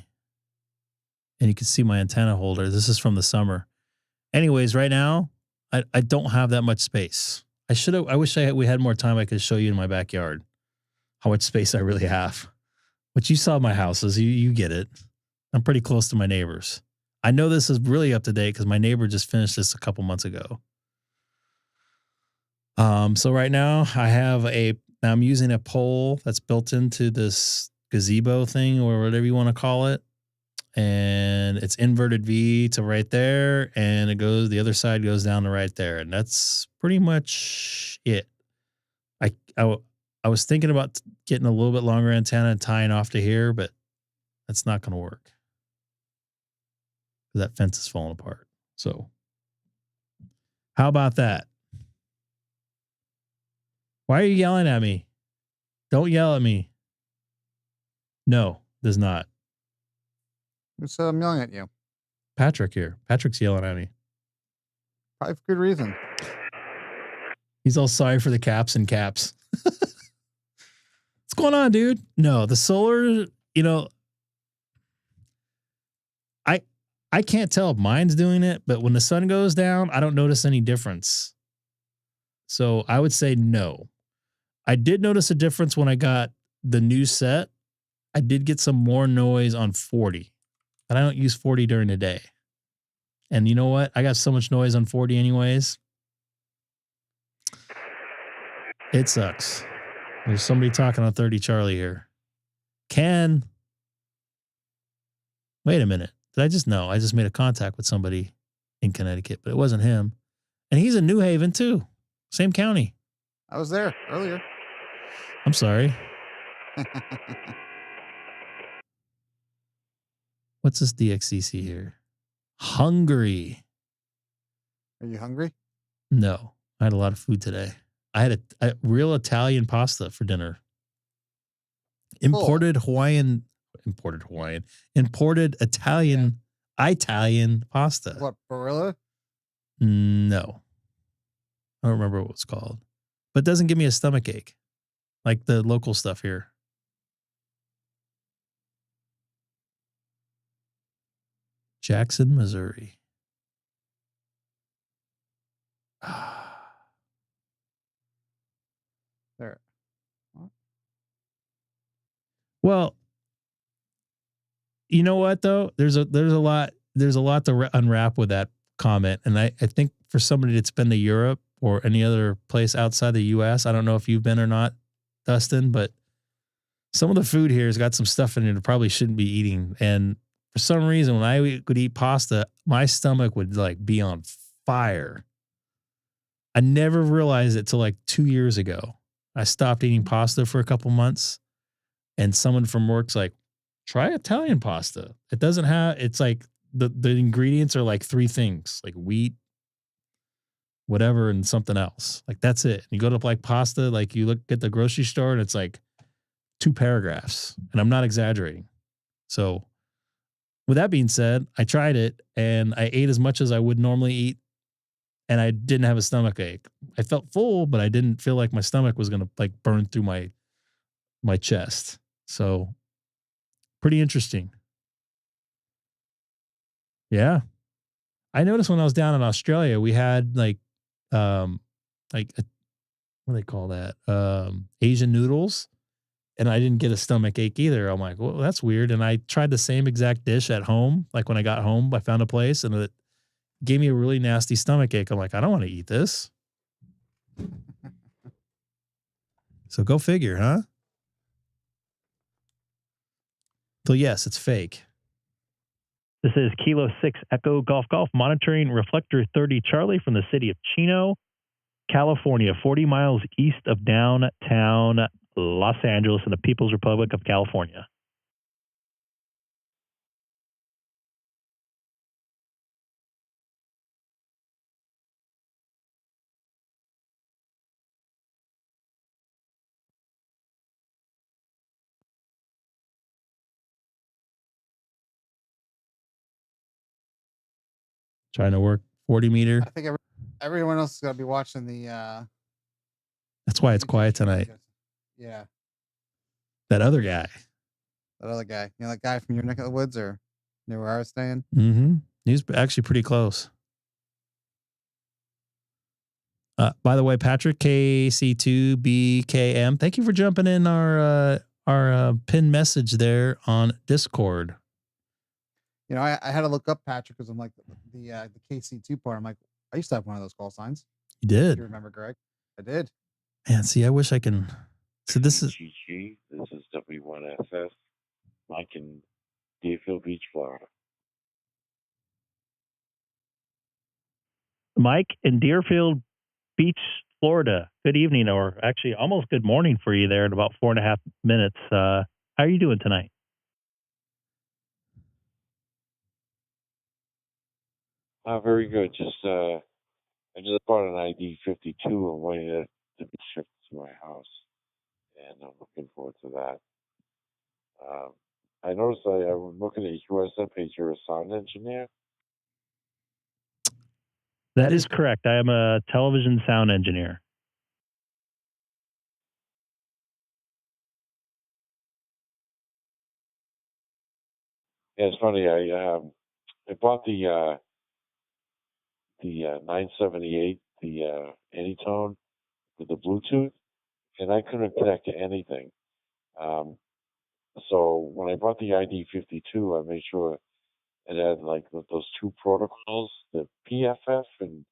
And you can see my antenna holder. This is from the summer. Anyways, right now, I don't have that much space. I wish we had more time. I could show you in my backyard how much space I really have. But you saw my houses. You get it. I'm pretty close to my neighbors. I know this is really up to date because my neighbor just finished this a couple months ago. So right now I'm using a pole that's built into this gazebo thing or whatever you want to call it. And it's inverted V to right there. And the other side goes down to right there. And that's pretty much it. I was thinking about getting a little bit longer antenna and tying off to here, but that's not going to work. That fence is falling apart. So how about that? Why are you yelling at me? Don't yell at me. No, does not. Who said I'm yelling at you? Patrick here. Patrick's yelling at me. Probably for good reason. He's all sorry for the caps and caps. What's going on, dude? No, the solar, I can't tell if mine's doing it, but when the sun goes down, I don't notice any difference. So I would say no. I did notice a difference when I got the new set. I did get some more noise on 40, but I don't use 40 during the day. And you know what? I got so much noise on 40 anyways. It sucks. There's somebody talking on 30 Charlie here. Ken. Wait a minute. Did I just know? I just made a contact with somebody in Connecticut, but it wasn't him. And he's in New Haven too. Same county. I was there earlier. I'm sorry. What's this DXCC here? Hungary. Are you hungry? No, I had a lot of food today. I had a real Italian pasta for dinner. Imported Italian pasta. What, Barilla? No. I don't remember what it's called. But it doesn't give me a stomach ache like the local stuff here. Jackson, Missouri. There. What? Well, you know what though? There's a lot to unwrap with that comment, and I think for somebody that's been to Europe or any other place outside the U.S., I don't know if you've been or not, Dustin, but some of the food here has got some stuff in it that probably shouldn't be eating. And for some reason, when I would eat pasta, my stomach would like be on fire. I never realized it till like 2 years ago. I stopped eating pasta for a couple months, and someone from work's like, try Italian pasta. It doesn't have, it's like the ingredients are like 3 things, like wheat, whatever, and something else. Like that's it. You go to like pasta, like you look at the grocery store and it's like 2 paragraphs, and I'm not exaggerating. So with that being said, I tried it and I ate as much as I would normally eat, and I didn't have a stomach ache. I felt full, but I didn't feel like my stomach was going to like burn through my chest. So pretty interesting. Yeah. I noticed when I was down in Australia, we had like what do they call that? Asian noodles. And I didn't get a stomach ache either. I'm like, well, that's weird. And I tried the same exact dish at home. Like when I got home, I found a place and it gave me a really nasty stomach ache. I'm like, I don't want to eat this. So go figure, huh? So yes, it's fake. This is Kilo 6 Echo Golf Golf monitoring Reflector 30 Charlie from the city of Chino, California, 40 miles east of downtown Los Angeles in the People's Republic of California. Trying to work 40 meter. I think everyone else is going to be watching the. That's why it's quiet tonight. Yeah. That other guy. That other guy. You know, that guy from your neck of the woods or near where I was staying? Mm-hmm. He's actually pretty close. By the way, Patrick, KC2BKM, thank you for jumping in our pin message there on Discord. You know, I had to look up Patrick because I'm like the KC2 part. I'm like, I used to have one of those call signs. You did? You remember, Greg? I did. Man, see, I wish I can. So this is GG. This is W1SS. Mike in Deerfield Beach, Florida. Mike in Deerfield Beach, Florida. Good evening, or actually almost good morning for you there in about 4.5 minutes. How are you doing tonight? Very good. I just bought an ID-52 and waiting to be shipped to my house, and I'm looking forward to that. I noticed I was looking at your QRZ page. You're a sound engineer. That is correct. I am a television sound engineer. Yeah, it's funny. I bought the 978, the Anytone with the Bluetooth, and I couldn't connect to anything. So when I bought the ID-52, I made sure it had like those 2 protocols, the PFF and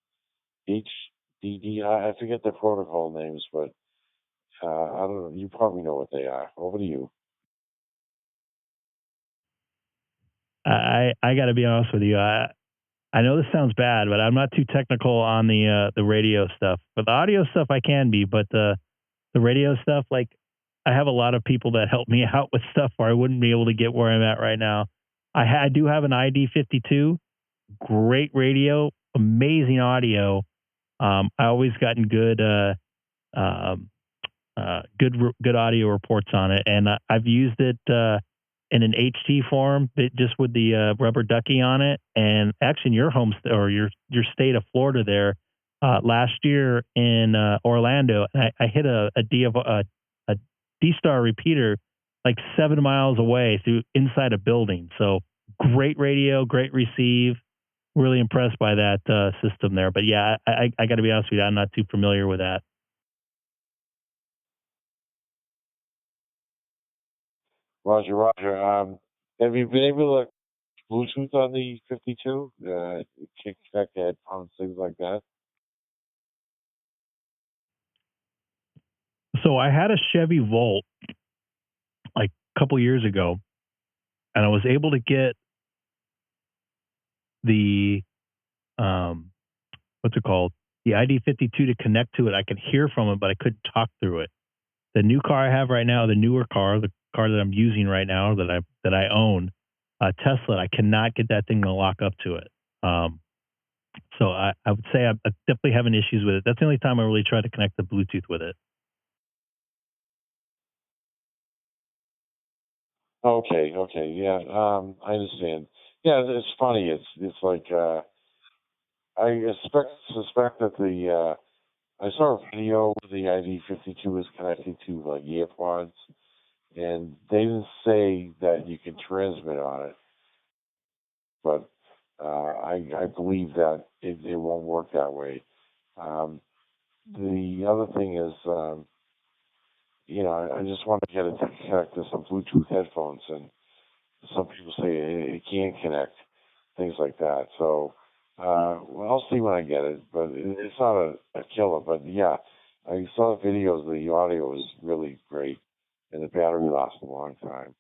HDD. I forget the protocol names, but I don't know. You probably know what they are. Over to you. I got to be honest with you. I know this sounds bad, but I'm not too technical on the radio stuff. But the audio stuff I can be, but the radio stuff, like I have a lot of people that help me out with stuff where I wouldn't be able to get where I'm at right now. I do have an ID-52, great radio, amazing audio. I always gotten good audio reports on it, and I've used it in an HT form, just with the rubber ducky on it. And actually, in your home or your state of Florida, there last year in Orlando, I hit a DStar repeater like 7 miles away through inside a building. So great radio, great receive. Really impressed by that system there. But yeah, I got to be honest with you, I'm not too familiar with that. Roger, Roger. Have you been able to Bluetooth on the 52? Can connect to headphones, things like that. So I had a Chevy Volt like a couple years ago, and I was able to get the what's it called? The ID52 to connect to it. I could hear from it, but I couldn't talk through it. The new car I have right now, the newer car, the car that I'm using right now that I own, Tesla, I cannot get that thing to lock up to it. So I would say I'm definitely having issues with it. That's the only time I really try to connect the Bluetooth with it. Okay, yeah, I understand. Yeah, it's funny. It's like I suspect that I saw a video where the ID52 is connected to like earpods, and they didn't say that you can transmit on it, but I believe that it won't work that way. The other thing is, I just want to get it to connect to some Bluetooth headphones, and some people say it can't connect, things like that. So, well, I'll see when I get it, but it's not a killer. But yeah, I saw the videos. The audio was really great, and the battery lasts a long time.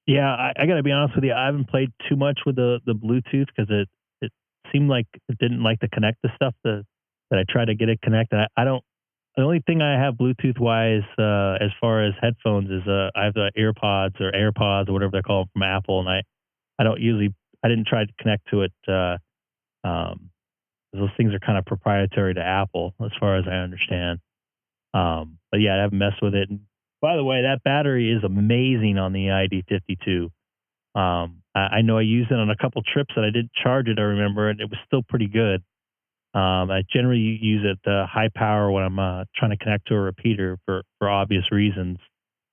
Yeah, I got to be honest with you. I haven't played too much with the Bluetooth because it seemed like it didn't like to connect the stuff that I tried to get it connected. I don't. The only thing I have Bluetooth wise as far as headphones is I have the AirPods or AirPods or whatever they're called from Apple, and I didn't try to connect to it. Those things are kind of proprietary to Apple as far as I understand. But yeah, I haven't messed with it. And by the way, that battery is amazing on the ID52. I know I used it on a couple trips that I did charge it, I remember, and it was still pretty good. I generally use it high power when I'm trying to connect to a repeater for obvious reasons.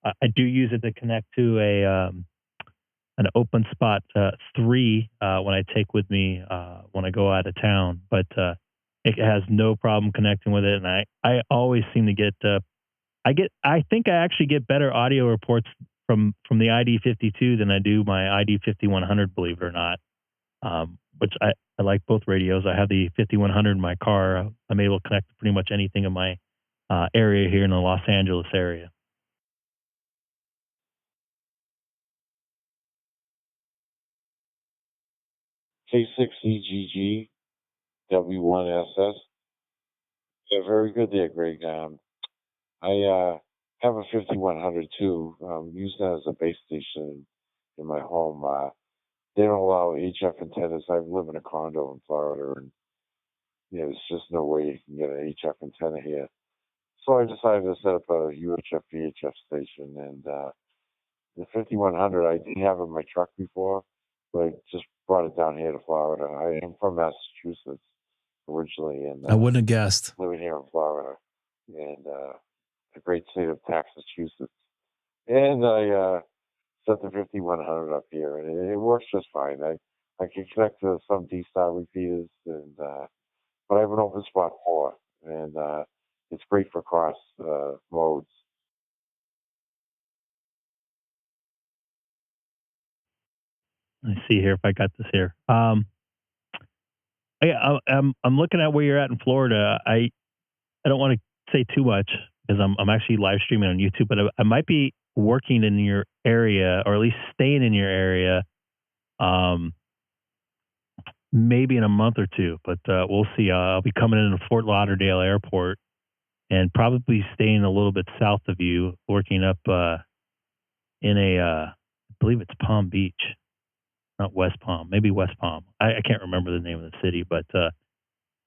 I do use it to connect to an Openspot 3 when I take with me when I go out of town, but it has no problem connecting with it, and I always seem to get I think I actually get better audio reports from the ID52 than I do my ID5100, believe it or not. Which I like both radios. I have the 5100 in my car. I'm able to connect to pretty much anything in my area here in the Los Angeles area. K6EGG W1SS. Yeah, very good there, Greg. I have a 5100 too. Use that as a base station in my home. They don't allow HF antennas. I live in a condo in Florida, and there's just no way you can get an HF antenna here. So I decided to set up a UHF VHF station, and the 5100 I didn't have in my truck before, but I just brought it down here to Florida. I am from Massachusetts originally, and I wouldn't have guessed. Living here in Florida, and the great state of Massachusetts. And I set the 5100 up here, and it works just fine. I can connect to some DStar repeaters, and but I have an Openspot 4, and it's great for cross modes. Let me see here if I got this here. I'm looking at where you're at in Florida. I don't want to say too much because I'm actually live streaming on YouTube, but I might be working in your area, or at least staying in your area, maybe in a month or two. But we'll see. I'll be coming into Fort Lauderdale Airport and probably staying a little bit south of you, working up in I believe it's Palm Beach. Not West Palm, maybe West Palm. I can't remember the name of the city, but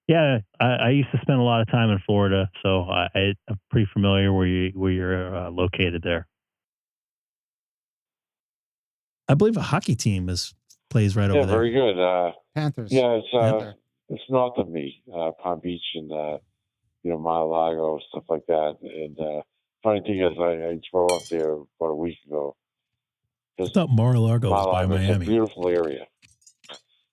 yeah, I used to spend a lot of time in Florida, so I'm pretty familiar where you're located there. I believe a hockey team plays right over there. Yeah, very good. Panthers. Yeah, it's north of me, Palm Beach and Mar-a-Lago, stuff like that. And funny thing is, I drove up there about a week ago. I thought Mar-a-Lago was by Miami. It's a beautiful area.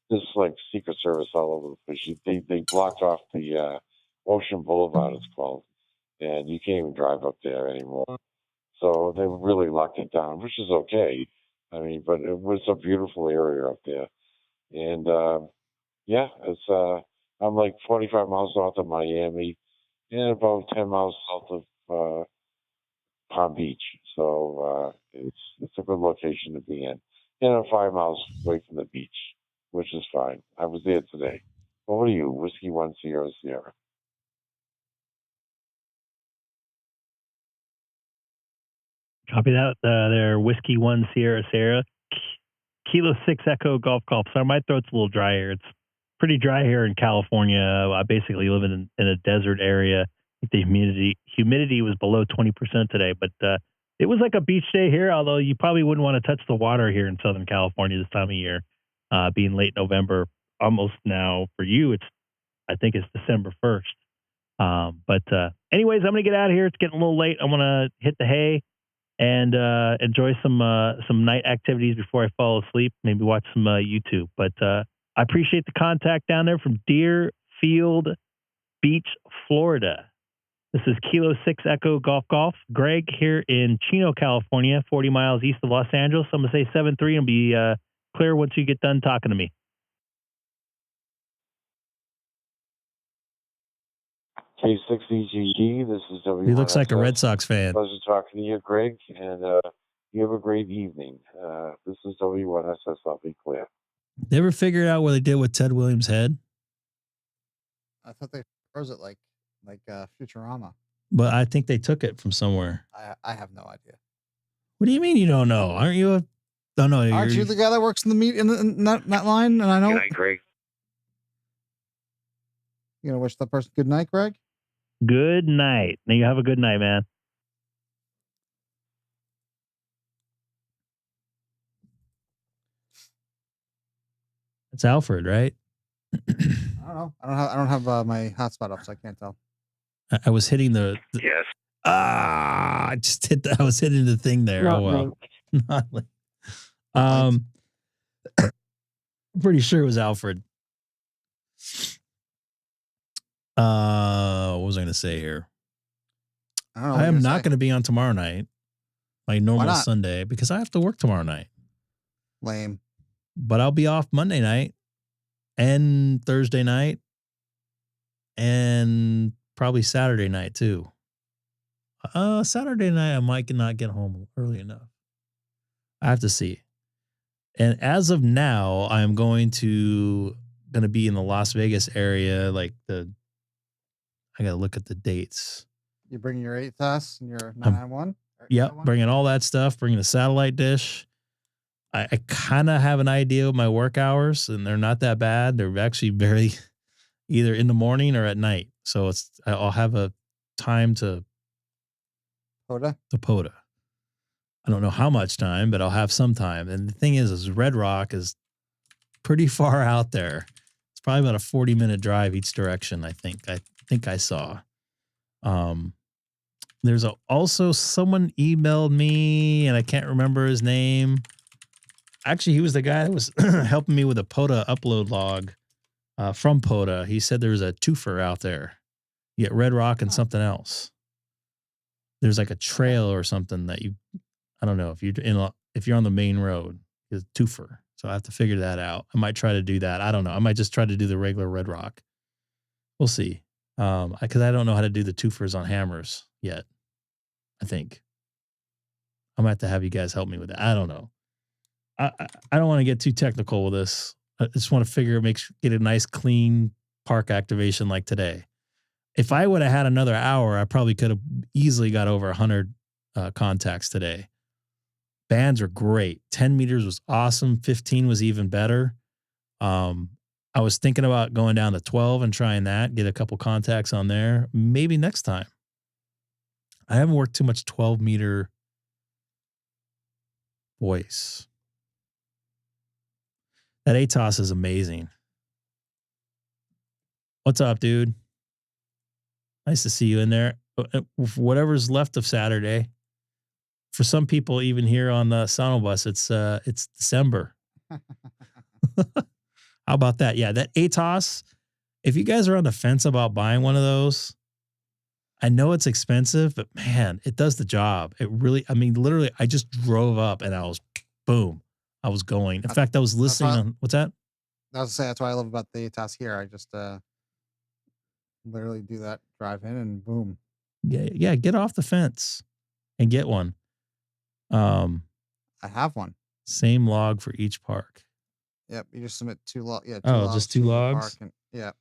There's like Secret Service all over the place. They blocked off the Ocean Boulevard, it's called. and you can't even drive up there anymore. So they really locked it down, which is okay. I mean, but it was a beautiful area up there. And yeah, it's I'm like 45 miles north of Miami and about 10 miles south of Palm Beach. So it's a good location to be in. And I'm 5 miles away from the beach, which is fine. I was there today. What are you? Whiskey 1 Sierra Sierra. Copy that. There, Whiskey 1 Sierra Sierra. Kilo 6 Echo Golf Golf. Sorry, my throat's a little dry here. It's pretty dry here in California. I basically live in a desert area. The humidity was below 20% today, but it was like a beach day here, although you probably wouldn't want to touch the water here in Southern California this time of year, being late November. Almost now for you, I think it's December 1st. But anyways, I'm going to get out of here. It's getting a little late. I'm going to hit the hay and enjoy some night activities before I fall asleep. Maybe watch some YouTube. But I appreciate the contact down there from Deerfield Beach, Florida. This is Kilo 6 Echo Golf Golf. Greg here in Chino, California, 40 miles east of Los Angeles. I'm going to say 7-3 and be clear once you get done talking to me. K6EGG, this is W1SS. He looks like a Red Sox fan. Pleasure talking to you, Greg, and you have a great evening. This is W1SS, I'll be clear. They ever figured out what they did with Ted Williams' head? I thought they froze it like Futurama. But I think they took it from somewhere. I have no idea. What do you mean you don't know? Aren't you a... Don't know. Aren't you the guy that works in the meet in that line? And I know... Good night, Greg. You gonna wish that person good night, Greg? Good night. Now you have a good night, man. It's Alfred, right? I don't know. I don't have my hotspot up, so I can't tell. I was hitting the Yes. I just hit. I was hitting the thing there. Not Oh well. linked. Not linked. I'm pretty sure it was Alfred. What was I going to say here? I don't know. I am not going to be on tomorrow night, my normal not? Sunday, because I have to work tomorrow night. Lame. But I'll be off Monday night and Thursday night and probably Saturday night too. Saturday night I might not get home early enough. I have to see. And as of now, I'm going to be in the Las Vegas area. I got to look at the dates. You bring your 8TOS and your 991? Yep, bringing all that stuff, bringing a satellite dish. I kind of have an idea of my work hours, and they're not that bad. They're actually very either in the morning or at night. So I'll have a time to POTA. I don't know how much time, but I'll have some time. And the thing is Red Rock is pretty far out there. It's probably about a 40-minute drive each direction, I think. I saw. There's also someone emailed me, and I can't remember his name. Actually, he was the guy that was helping me with a POTA upload log from POTA. He said there was a twofer out there. You get Red Rock and something else. There's like a trail or something that I don't know if you're on the main road, it's a twofer. So I have to figure that out. I might try to do that. I don't know. I might just try to do the regular Red Rock. We'll see. Because I don't know how to do the twofers on hammers yet. I think I might have to have you guys help me with that. I don't know. I don't want to get too technical with this. I just want to get a nice clean park activation like today. If I would have had another hour, I probably could have easily got over 100 contacts today. Bands are great. 10 meters was awesome. 15 was even better. I was thinking about going down to 12 and trying that, get a couple contacts on there. Maybe next time. I haven't worked too much 12-meter voice. That ATOS is amazing. What's up, dude? Nice to see you in there. Whatever's left of Saturday. For some people, even here on the Sonobus, it's December. How about that? Yeah, that ATOS. If you guys are on the fence about buying one of those, I know it's expensive, but man, it does the job. It really, I mean, literally, I just drove up and I was, boom, I was going. In fact, I was listening on, what's that? I was saying that's what I love about the ATOS here. I just literally do that, drive in, and boom. Yeah, get off the fence and get one. I have one. Same log for each park. Yep, you just submit 2 logs. Yeah, 2 Oh, logs just 2 to the logs? park and, yeah.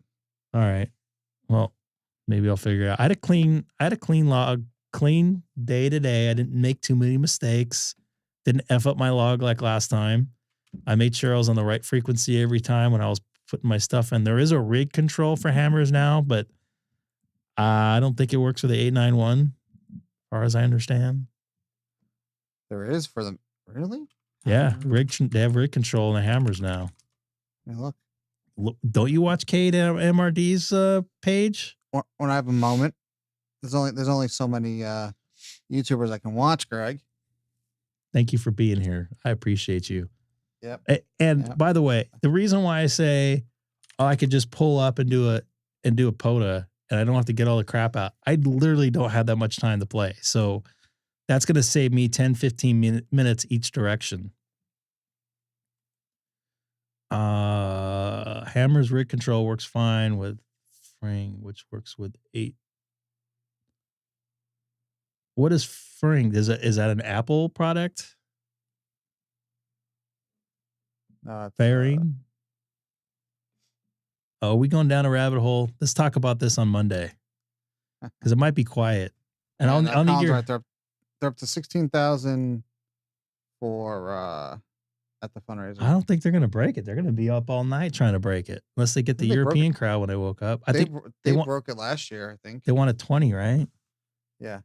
All right. Well, maybe I'll figure it out. I had a clean log, clean day to day. I didn't make too many mistakes. Didn't F up my log like last time. I made sure I was on the right frequency every time when I was putting my stuff in. There is a rig control for hammers now, but I don't think it works with the 891, as far as I understand. There is for them. Really? Yeah, they have rig control in the hammers now. Yeah, look, don't you watch KMRD's page? When I have a moment. There's only so many YouTubers I can watch, Greg. Thank you for being here. I appreciate you. Yep. And by the way, the reason why I say I could just pull up and do a POTA and I don't have to get all the crap out. I literally don't have that much time to play. So that's going to save me 10, 15 minutes each direction. Hammer's rig control works fine with Fring, which works with 8. What is Fring? Is that an Apple product? Fairing? Oh, are we going down a rabbit hole? Let's talk about this on Monday. Because it might be quiet. And I'll need your... Right. They're up to 16,000 for at the fundraiser. I don't think they're going to break it. They're going to be up all night trying to break it. Unless they get the European crowd when I woke up. I think they broke it last year, I think. They wanted 20, right? Yeah.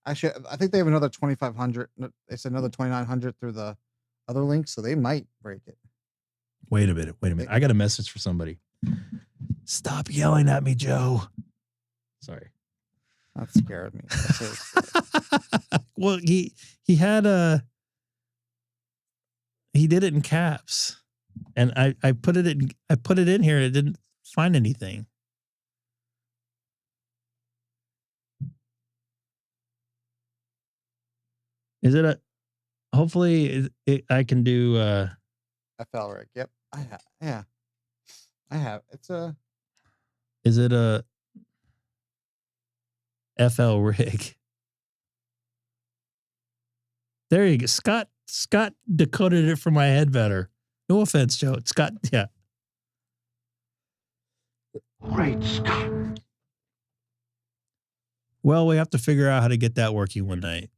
Actually, I think they have another 2,500. It's another 2,900 through the other link, so they might break it. Wait a minute. I got a message for somebody. Stop yelling at me, Joe. Sorry. That scared me. Well, he had he did it in caps, and I put it in here. And it didn't find anything. Is it a? Hopefully, I can do FL rig. Yep, I have. Yeah, I have. It's a. Is it a FL rig? There you go. Scott decoded it from my head better. No offense, Joe. Scott, yeah. Great Scott. Well, we have to figure out how to get that working one night.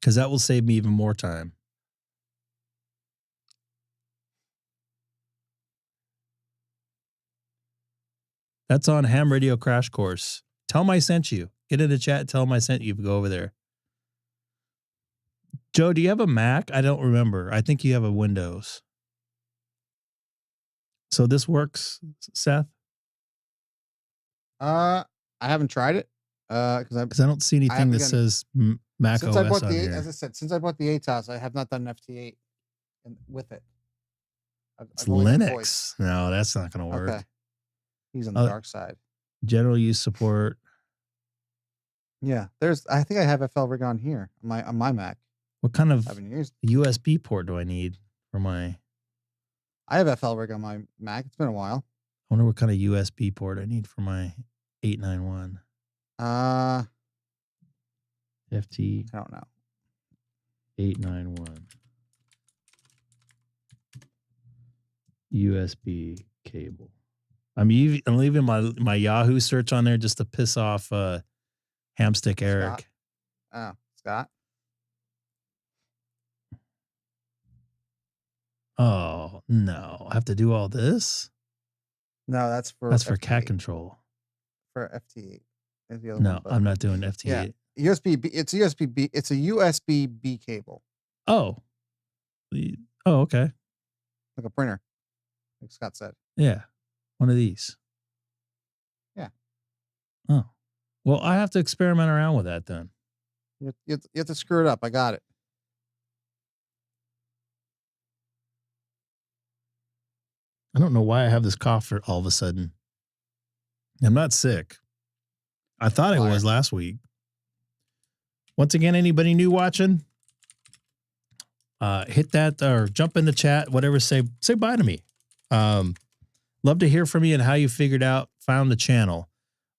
Because that will save me even more time. That's on Ham Radio Crash Course. Tell them I sent you. Get in the chat. Tell them I sent you. Go over there. Joe, do you have a Mac? I don't remember. I think you have a Windows. So this works, Seth? I haven't tried it. Because I don't see anything that says Mac since OS I bought on here. As I said, since I bought the ATOS, I have not done FT8 with it. It's Linux. No, that's not going to work. Okay. He's on the dark side. General use support. Yeah, I think I have FL rig on here on my Mac. What kind of USB port do I need for my? I have FL rig on my Mac. It's been a while. I wonder what kind of USB port I need for my 891. FT. I don't know. 891. USB cable. I'm leaving my Yahoo search on there just to piss off Hamstick Eric. Scott. Oh, Scott. Oh no! I have to do all this. No, that's for FT8. Cat control. For FT8. No, I'm not doing FT8. Yeah, USB B. It's a USB B. It's a USB B cable. Oh. Oh, okay. Like a printer, like Scott said. Yeah, one of these. Yeah. Oh, well, I have to experiment around with that then. You have to screw it up. I got it. I don't know why I have this cough all of a sudden. I'm not sick. I thought I was last week. Once again, anybody new watching? Hit that or jump in the chat, whatever, say bye to me. Love to hear from you and how you found the channel.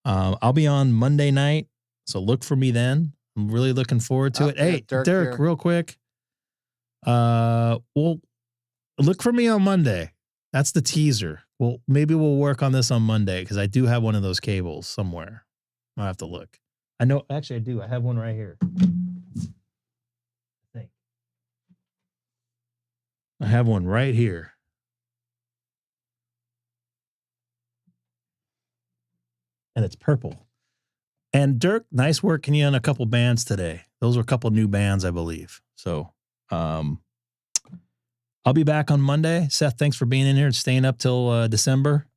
I'll be on Monday night, so look for me then. I'm really looking forward to it. Hey, Dirk, real quick. Well, look for me on Monday. That's the teaser. Well, maybe we'll work on this on Monday because I do have one of those cables somewhere. I'll have to look. I know, actually I do. I have one right here. I have one right here. And it's purple. And Dirk, nice working you on a couple bands today. Those were a couple new bands, I believe. So I'll be back on Monday. Seth, thanks for being in here and staying up till December.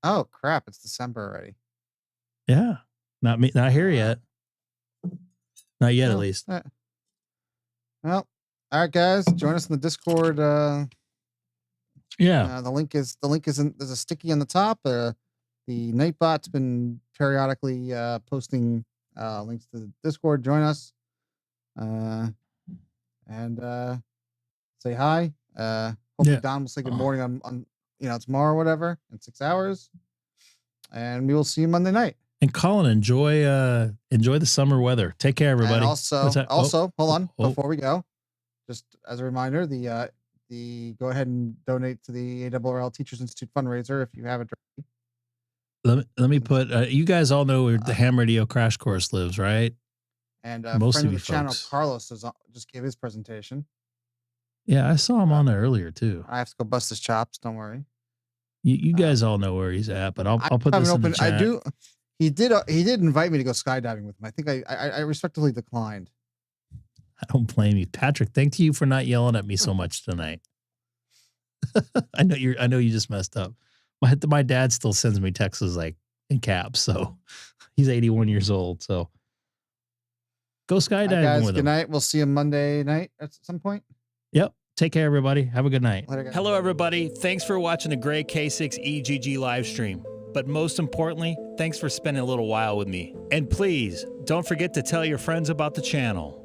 Oh crap! It's December already. Yeah, not here yet. Not yet, at least. Well, all right, guys, join us in the Discord. Yeah, the link is there's a sticky on the top. The Nightbot's been periodically posting links to the Discord. Join us, and say hi. Hopefully Don will say good morning on tomorrow or whatever in 6 hours, and we will see you Monday night. And Colin, enjoy the summer weather. Take care, everybody. And also, hold on before we go. Just as a reminder, the go ahead and donate to the ARRL Teachers Institute fundraiser if you haven't already. Let me put you guys all know where the Ham Radio Crash Course lives, right? And most friend of of you the channel, folks. Carlos, just gave his presentation. Yeah, I saw him on there earlier too. I have to go bust his chops. Don't worry. You guys all know where he's at, but I'll put this in the chat. I do. He did invite me to go skydiving with him. I think I respectfully declined. I don't blame you, Patrick. Thank you for not yelling at me so much tonight. I know you just messed up. My dad still sends me texts like in caps, so he's 81 years old. So go skydiving guys, with him. Good night. We'll see you Monday night at some point. Yep. Take care, everybody. Have a good night. Hello, everybody. Thanks for watching the Greg K6EGG live stream. But most importantly, thanks for spending a little while with me. And please, don't forget to tell your friends about the channel.